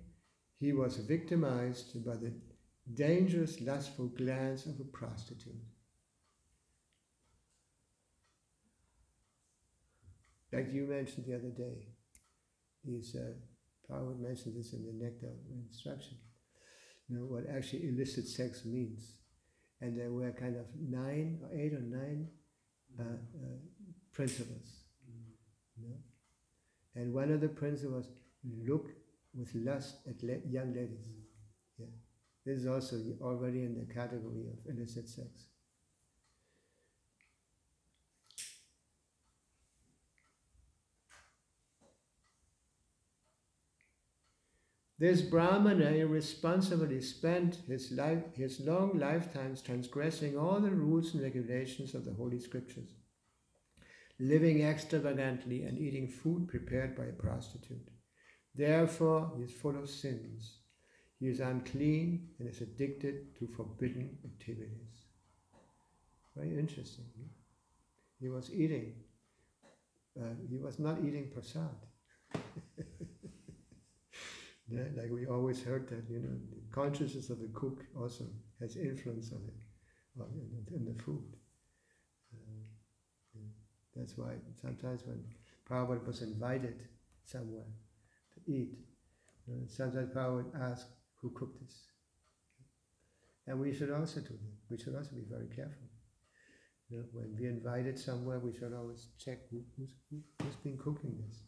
He was victimized by the dangerous, lustful glance of a prostitute. Like you mentioned the other day, Prabhupada mentioned this in the Nectar instruction. What actually illicit sex means. And there were kind of 8 or 9 principles. And one of the principles, look with lust at young ladies. Yeah. This is also already in the category of illicit sex. This Brahmana irresponsibly spent his long lifetimes transgressing all the rules and regulations of the Holy Scriptures, living extravagantly and eating food prepared by a prostitute. Therefore, he is full of sins. He is unclean and is addicted to forbidden activities. Very interesting. He was eating. He was not eating prasad. Like we always heard that, the consciousness of the cook also has influence on it, in the food. That's why sometimes when Prabhupada was invited somewhere to eat, sometimes Prabhupada would ask, who cooked this? And we should also do that. We should also be very careful. You know, when we're invited somewhere, we should always check who's been cooking this.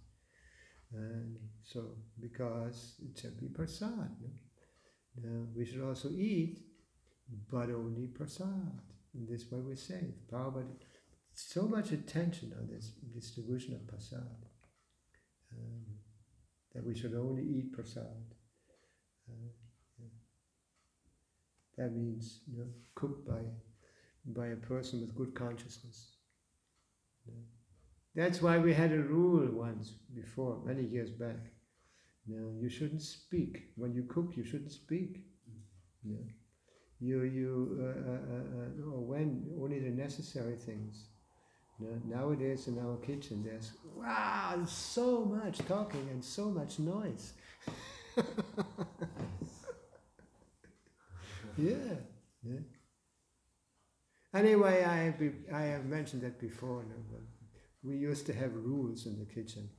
And so, because it should be prasad. We should also eat, but only prasad. In this way we're safe. Prabhupada, so much attention on this distribution of prasad, that we should only eat prasad. That means, cooked by a person with good consciousness. That's why we had a rule once before, many years back. You shouldn't speak. When you cook, you shouldn't speak. Or when only the necessary things. Nowadays in our kitchen, there's so much talking and so much noise. Yeah. Anyway, I have mentioned that before. We used to have rules in the kitchen.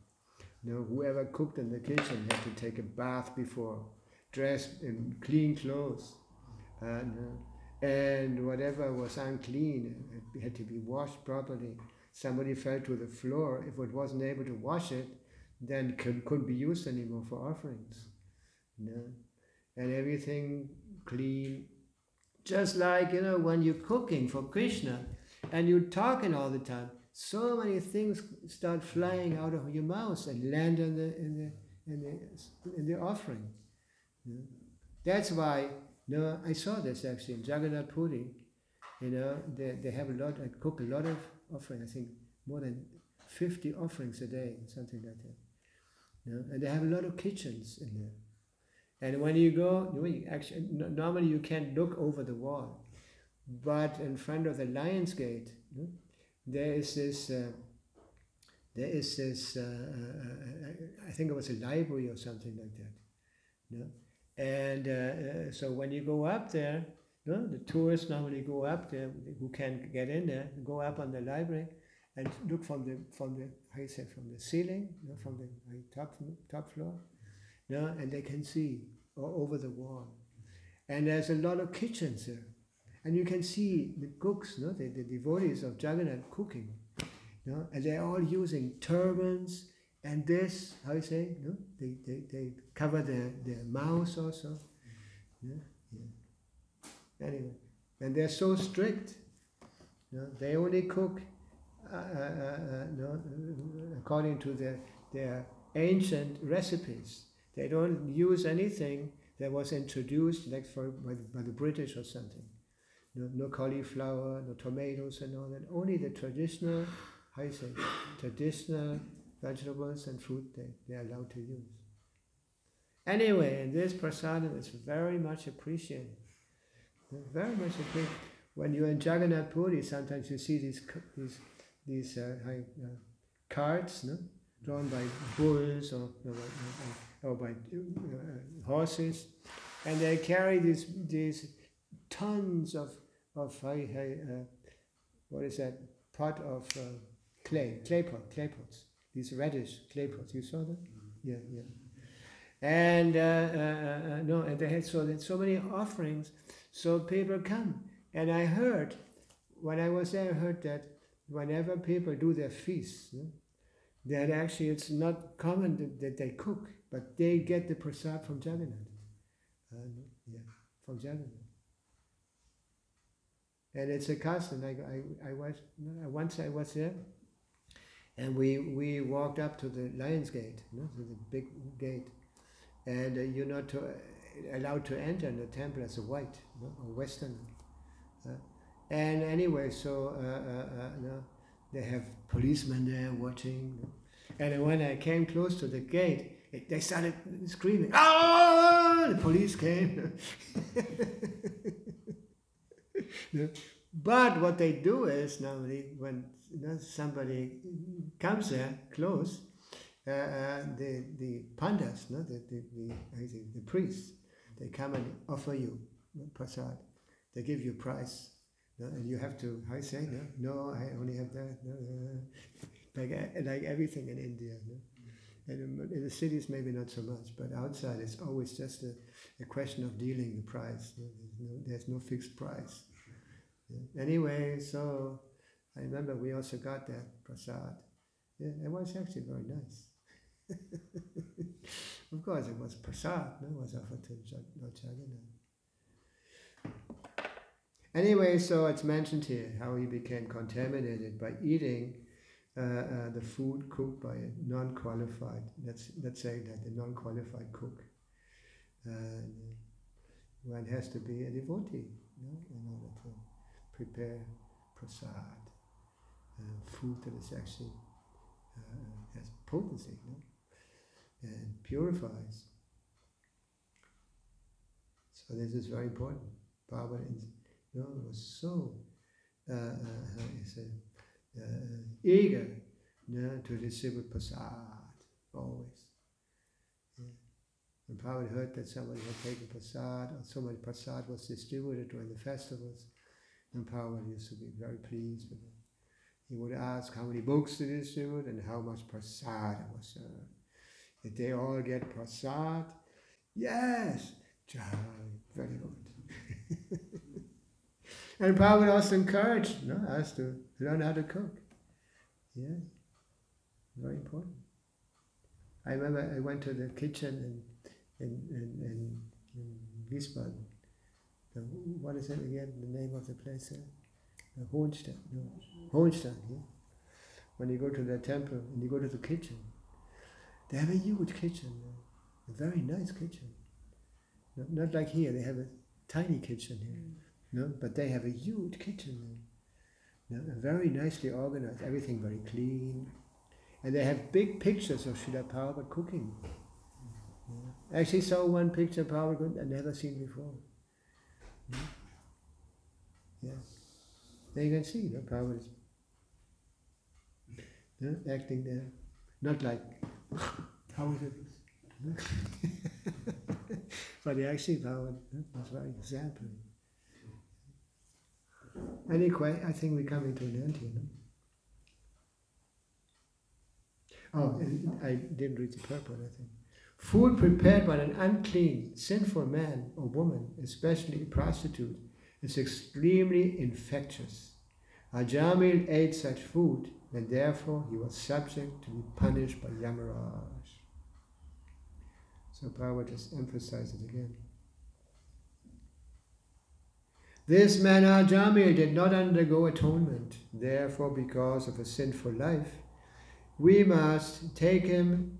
Whoever cooked in the kitchen had to take a bath before, dressed in clean clothes, and whatever was unclean, it had to be washed properly. Somebody fell to the floor. If it wasn't able to wash it, then couldn't be used anymore for offerings. And everything clean. Just like, when you're cooking for Krishna and you're talking all the time, so many things start flying out of your mouth and land in the offering. That's why, I saw this actually in Jagannath Puri. They have a lot, I cook a lot of offerings, I think more than 50 offerings a day, something like that. And they have a lot of kitchens in there. And when you go, normally you can't look over the wall, but in front of the Lion's Gate, there is this, I think it was a library or something like that. And so when you go up there, the tourists normally go up there, who can't get in there, go up on the library and look from the ceiling, from the top floor. And they can see over the wall. And there's a lot of kitchens there. And you can see the cooks, the devotees of Jagannath cooking. And they're all using turbans and this, they cover their mouths also. Anyway, and they're so strict. They only cook according to their ancient recipes. They don't use anything that was introduced by the British or something. No cauliflower, no tomatoes and all that. Only the traditional, traditional vegetables and fruit they are allowed to use. Anyway, and this prasadam is very much appreciated. Very much appreciated. When you're in Jagannath Puri, sometimes you see these carts, drawn by bulls or by horses, and they carry these tons of what is that, pot of clay pots, these reddish clay pots. You saw them? Yeah. And and they had so many offerings, so people come. And I heard, when I was there, I heard that whenever people do their feasts, that actually it's not common that they cook, but they get the prasad from Jagannath. From Jagannath. And it's a custom. Once I was there, and we walked up to the Lion's Gate, to the big gate, and you're not allowed to enter in the temple as a white, or Westerner. And anyway, so they have policemen there watching. And when I came close to the gate, they started screaming, "Oh!" The police came. But what they do is, normally, when somebody comes there close, the pandas, the priests, they come and offer you prasad. They give you a price. And you have to, no, I only have that. Like everything in India. And in the cities, maybe not so much, but outside, it's always just a question of dealing the price. There's no fixed price. Yeah. Anyway, so I remember we also got that prasad. Yeah, it was actually very nice. Of course, it was prasad, no? It was offered to Lord Jagannath. Anyway, so it's mentioned here how he became contaminated by eating the food cooked by a non-qualified, let's say that a non-qualified cook. One has to be a devotee, in order to prepare prasad, food that is actually has potency, and purifies. So this is very important. Bhagavatam was so eager to distribute prasad, always. Yeah. When Prabhupada heard that somebody had taken prasad, or so much prasad was distributed during the festivals, and Prabhupada used to be very pleased with it. He would ask how many books to distribute and how much prasad was served. Did they all get prasad? Yes! Very good. And Prabhupada also encouraged us to learn how to cook. Yeah, very important. I remember I went to the kitchen in Wiesbaden. What is it again? The name of the place there? Hohenstein. No, Hohenstein. Yeah. When you go to the temple and you go to the kitchen, they have a huge kitchen. A very nice kitchen. Not like here. They have a tiny kitchen here. No, but they have a huge kitchen there. Very nicely organized, everything very clean. And they have big pictures of Srila Prabhupada cooking. I actually saw one picture of Prabhupada I'd never seen before. Yeah. There you can see Prabhupada is acting there. Not like, how is it? But actually Prabhupada was very exemplary. Anyway, I think we're coming to an end here, no? Oh, I didn't read the purport, I think. Food prepared by an unclean, sinful man or woman, especially a prostitute, is extremely infectious. Ajamil ate such food, and therefore he was subject to be punished by Yamaraj. So Prabhupada just emphasized it again. This man Ajamil did not undergo atonement. Therefore, because of a sinful life, we must take him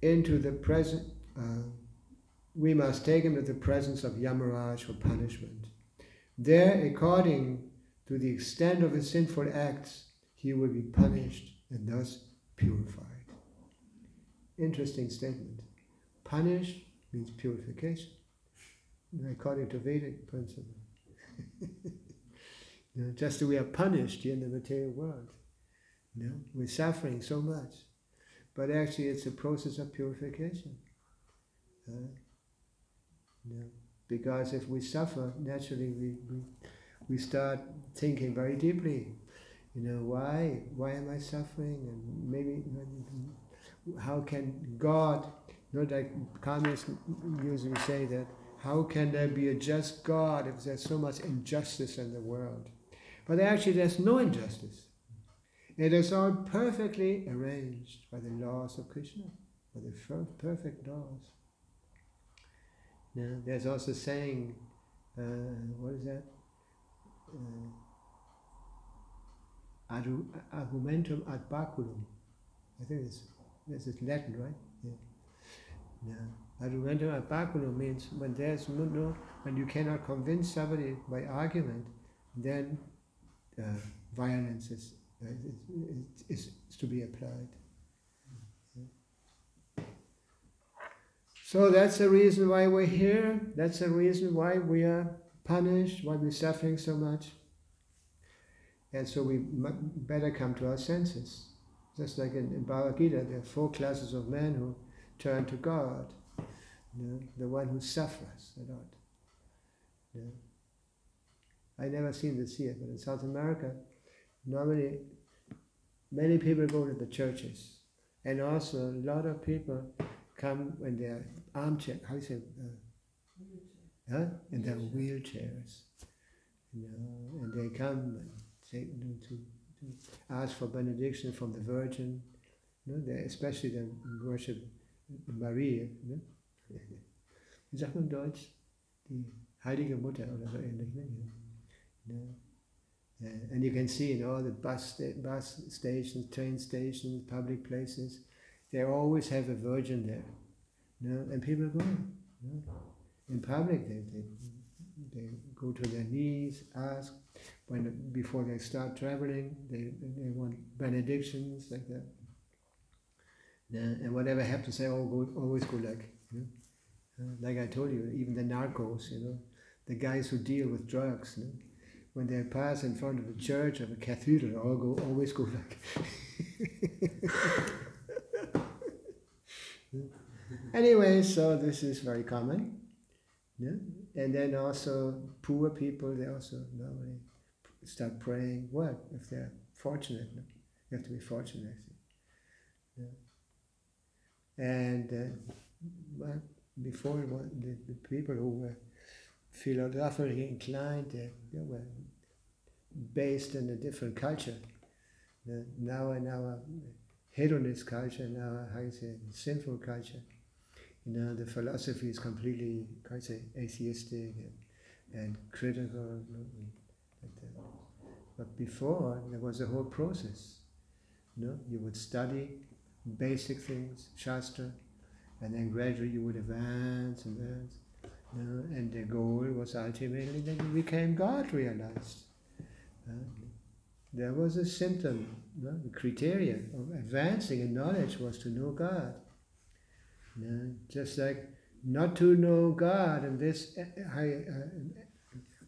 into the presence. We must take him to the presence of Yamaraj for punishment. There, according to the extent of his sinful acts, he will be punished and thus purified. Interesting statement. Punished means purification, according to Vedic principle. Just as we are punished here in the material world. We're suffering so much. But actually it's a process of purification. Because if we suffer, naturally we start thinking very deeply. Why am I suffering? And maybe how can God, like communists usually say that, how can there be a just God if there's so much injustice in the world? But actually there's no injustice. It is all perfectly arranged by the laws of Krishna, by the perfect laws. Now, there's also saying, what is that? Argumentum ad baculum. I think this is Latin, right? Yeah. Now, argumentum ad baculum means when there's when you cannot convince somebody by argument, then violence is to be applied. So that's the reason why we're here. That's the reason why we are punished, why we're suffering so much. And so we better come to our senses. Just like in Bhagavad Gita, there are 4 classes of men who turn to God. The one who suffers a lot. I never seen this here, but in South America, normally many people go to the churches And also a lot of people come when they're armchair, how you say, in their wheelchairs, and they come and say, to ask for benediction from the Virgin. They especially they worship Maria. Wie sagt man in Deutsch? Die Heilige Mutter oder so ähnlich. And you can see in all the bus stations, train stations, public places, they always have a Virgin there. And people go. In public, they go to their knees, ask. Before they start traveling, they want benedictions like that. And whatever happens, they always go like I told you, even the narcos, the guys who deal with drugs, when they pass in front of a church or a cathedral, always go like. Anyway, so this is very common. And then also poor people, they also normally start praying. What? If they're fortunate, you have to be fortunate. And before the people who were philosophically inclined, they were based in a different culture. Now in our hedonist culture, in our, how you say, sinful culture, the philosophy is completely, how you say, atheistic and critical. But before, there was a whole process. You would study basic things, Shastra, and then gradually you would advance. And the goal was ultimately that you became God realized. There was a symptom, the criteria of advancing in knowledge was to know God. Just like not to know God, and this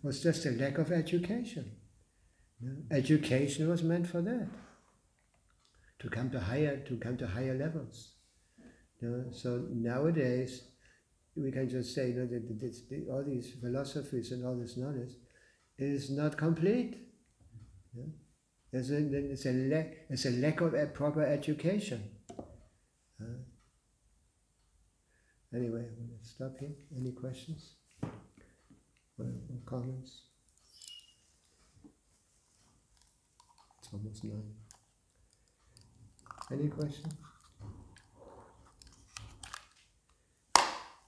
was just a lack of education. Education was meant for that, to come to higher levels. So nowadays we can just say that all these philosophies and all this knowledge is not complete. It's a lack of a proper education. Anyway, I'm going to stop here. Any questions or comments? It's almost 9. Any questions?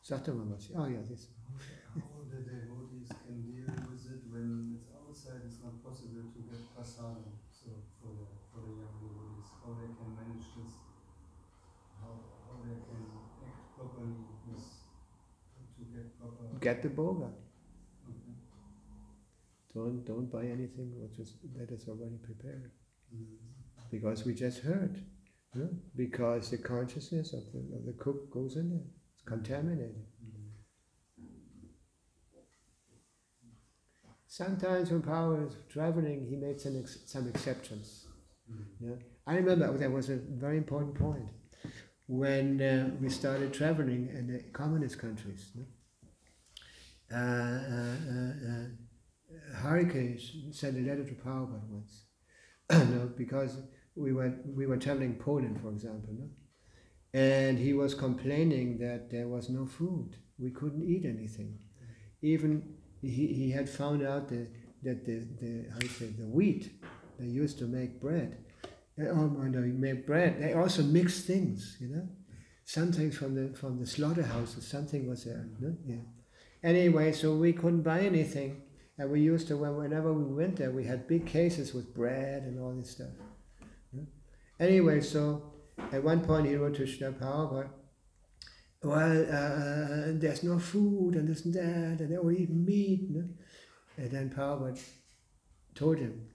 Sagt doch mal was. Oh yeah, this. How the devotees can deal with it when it's outside, it's not possible to get prasadam. So for the young devotees, how they can manage this, how they can act properly with, to get proper. Get the boga. Okay. Don't buy anything that is already prepared. Because we just heard. Because the consciousness of the cook goes in there. It's contaminated. Sometimes when Power was traveling, he made some exceptions. I remember there was a very important point when we started traveling in the communist countries. Harikesh sent a letter to Prabhupada once, because we were traveling Poland, for example, and he was complaining that there was no food. We couldn't eat anything. Even he had found out that the wheat they used to make bread. They also mix things, Something from the slaughterhouses, something was there. Anyway, so we couldn't buy anything. And we used to, whenever we went there, we had big cases with bread and all this stuff. Anyway, so at one point he wrote to Srila Prabhupada, well, there's no food and this and that, and they all eat meat. And then Prabhupada told him,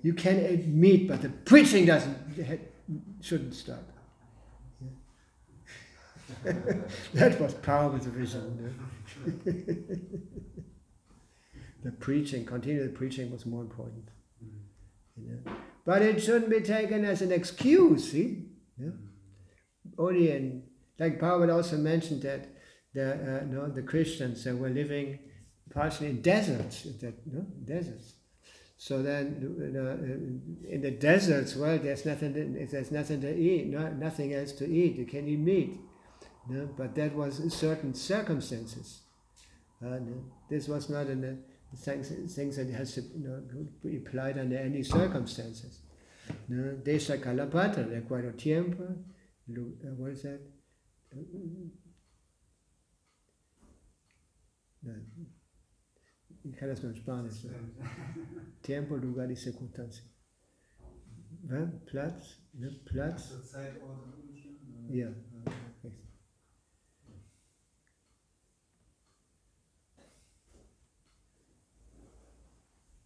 you can eat meat, but the preaching shouldn't stop. That was Prabhupada's vision. The preaching, continued preaching was more important. But it shouldn't be taken as an excuse, see? Only like Prabhupada also mentioned that the Christians were living partially in deserts, deserts. So then, in the deserts, well, there's nothing to eat, nothing else to eat. You can eat meat, but that was in certain circumstances. This was not in the things that has to be applied under any circumstances. Desha Kalapatra, de acuerdo tiempo. What is that? Ich kann das nur in Spanisch sagen. Tiempo, lugar y circunstancia. Platz, Platz. Also Zeit, Ort und Umstand? Ja.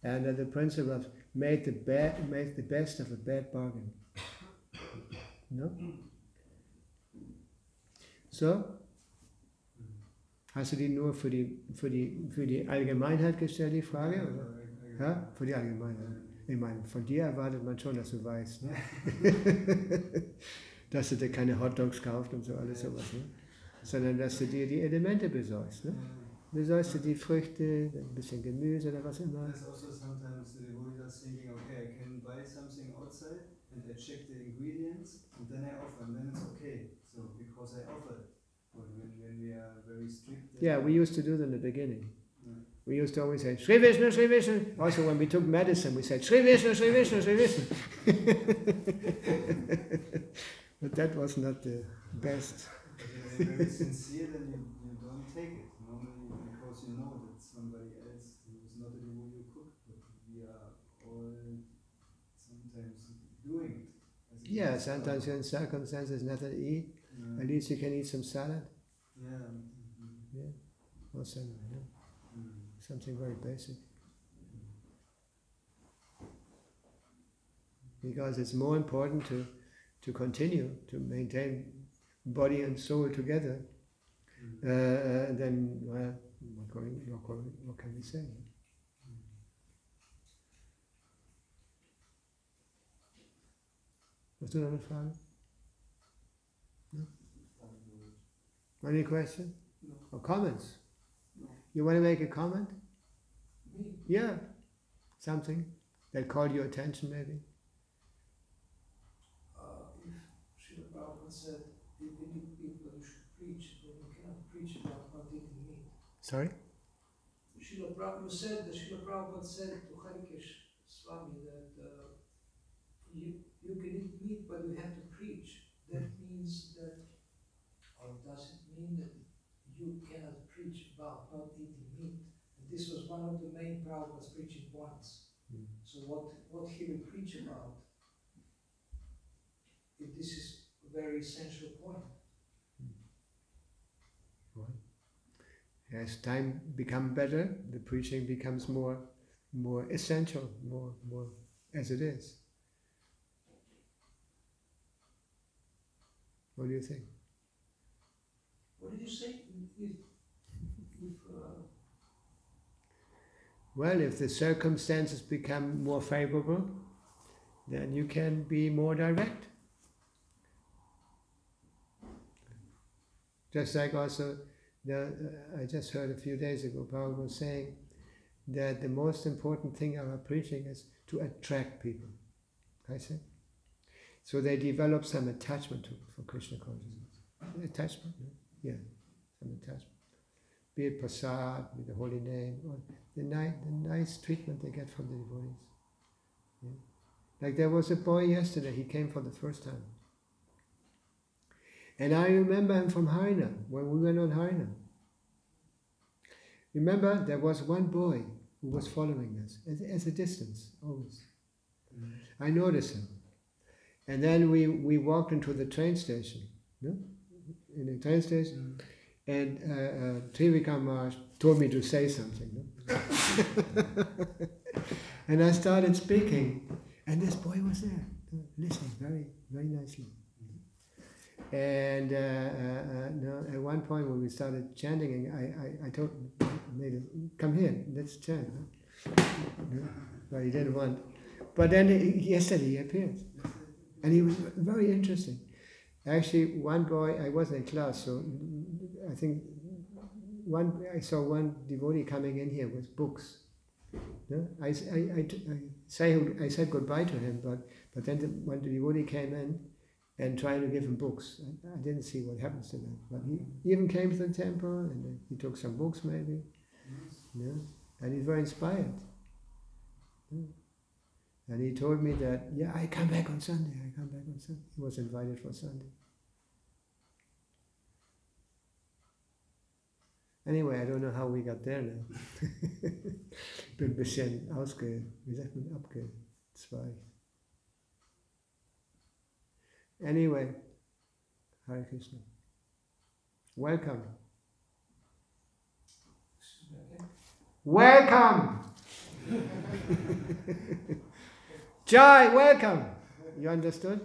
And the principle of make the best of a bad bargain. No? So? Hast du die nur für die Allgemeinheit gestellt, die Frage? Oder? Ja? Für die Allgemeinheit. Ich meine, von dir erwartet man schon, dass du weißt, ne? Dass du dir keine Hotdogs kaufst und so alles sowas, ne? Sondern dass du dir die Elemente besorgst. Ne? Besorgst du die Früchte, ein bisschen Gemüse oder was immer. There's also sometimes the devotee is thinking, okay, I can buy something outside and I check the ingredients and then I offer and then it's okay. So because I offered. But when we are very strict. Yeah, we used to do that in the beginning. We used to always say, Sri Vishnu, Sri Vishnu. Also when we took medicine, we said, Sri Vishnu, Sri Vishnu, Sri Vishnu. But that was not the best. But if you're very sincere, then you don't take it. Normally, because you know that somebody else who is not a devotee you cook, but we are all sometimes doing it. Yeah, sometimes you're in circumstances nothing to eat. At least you can eat some salad. Yeah. Yeah. Or some, something very basic. Because it's more important to continue to maintain body and soul together than, well, what can we say? Hast du noch eine Frage? No? Any question? No. Or comments? No. You want to make a comment? Me? Yeah. Something that called your attention maybe? If Srila Prabhupada said, if you need people, you should preach, then you cannot preach about not eating meat. Sorry? Srila Prabhupada said to Harikesh Swami that you can eat meat, but you have to preach. That means that, or does it mean that you cannot preach about not eating meat? And this was one of the main Prabhupada's preaching points. So what he will preach about, if this is a very essential point. As time becomes better, the preaching becomes more essential, more as it is. What do you think? What did you say? Well, if the circumstances become more favorable, then you can be more direct. Just like also, I just heard a few days ago, Paul was saying that the most important thing about preaching is to attract people. I say. So they develop some attachment for Krishna consciousness. Attachment, yeah, some attachment. Be it prasad, be the holy name, or the nice treatment they get from the devotees. Yeah. Like there was a boy yesterday, he came for the first time. And I remember him from Harinam, when we went on Harinam. Remember, there was one boy who was following us, as a distance, always. I noticed him. And then we walked into the train station, no? In the train station, and Trivikram Maharaj told me to say something. No? And I started speaking, and this boy was there, listening very, very nicely. And at one point when we started chanting, I told him, come here, let's chant. No? But he didn't want. But then yesterday he appeared. And he was very interesting. Actually, one boy, I wasn't in class, so I think I saw one devotee coming in here with books. No? I said goodbye to him, but then when the devotee came in and tried to give him books, I didn't see what happens to them. But he even came to the temple and he took some books maybe, yeah? And he's very inspired. Yeah? And he told me that, yeah, I come back on Sunday. He was invited for Sunday. Anyway, I don't know how we got there now. Bin ein bisschen wie sagt man, abgezweigt. Anyway, Hare Krishna. Welcome. Welcome! Jai, welcome! You understood?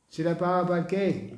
Srila Prabhupada Ki.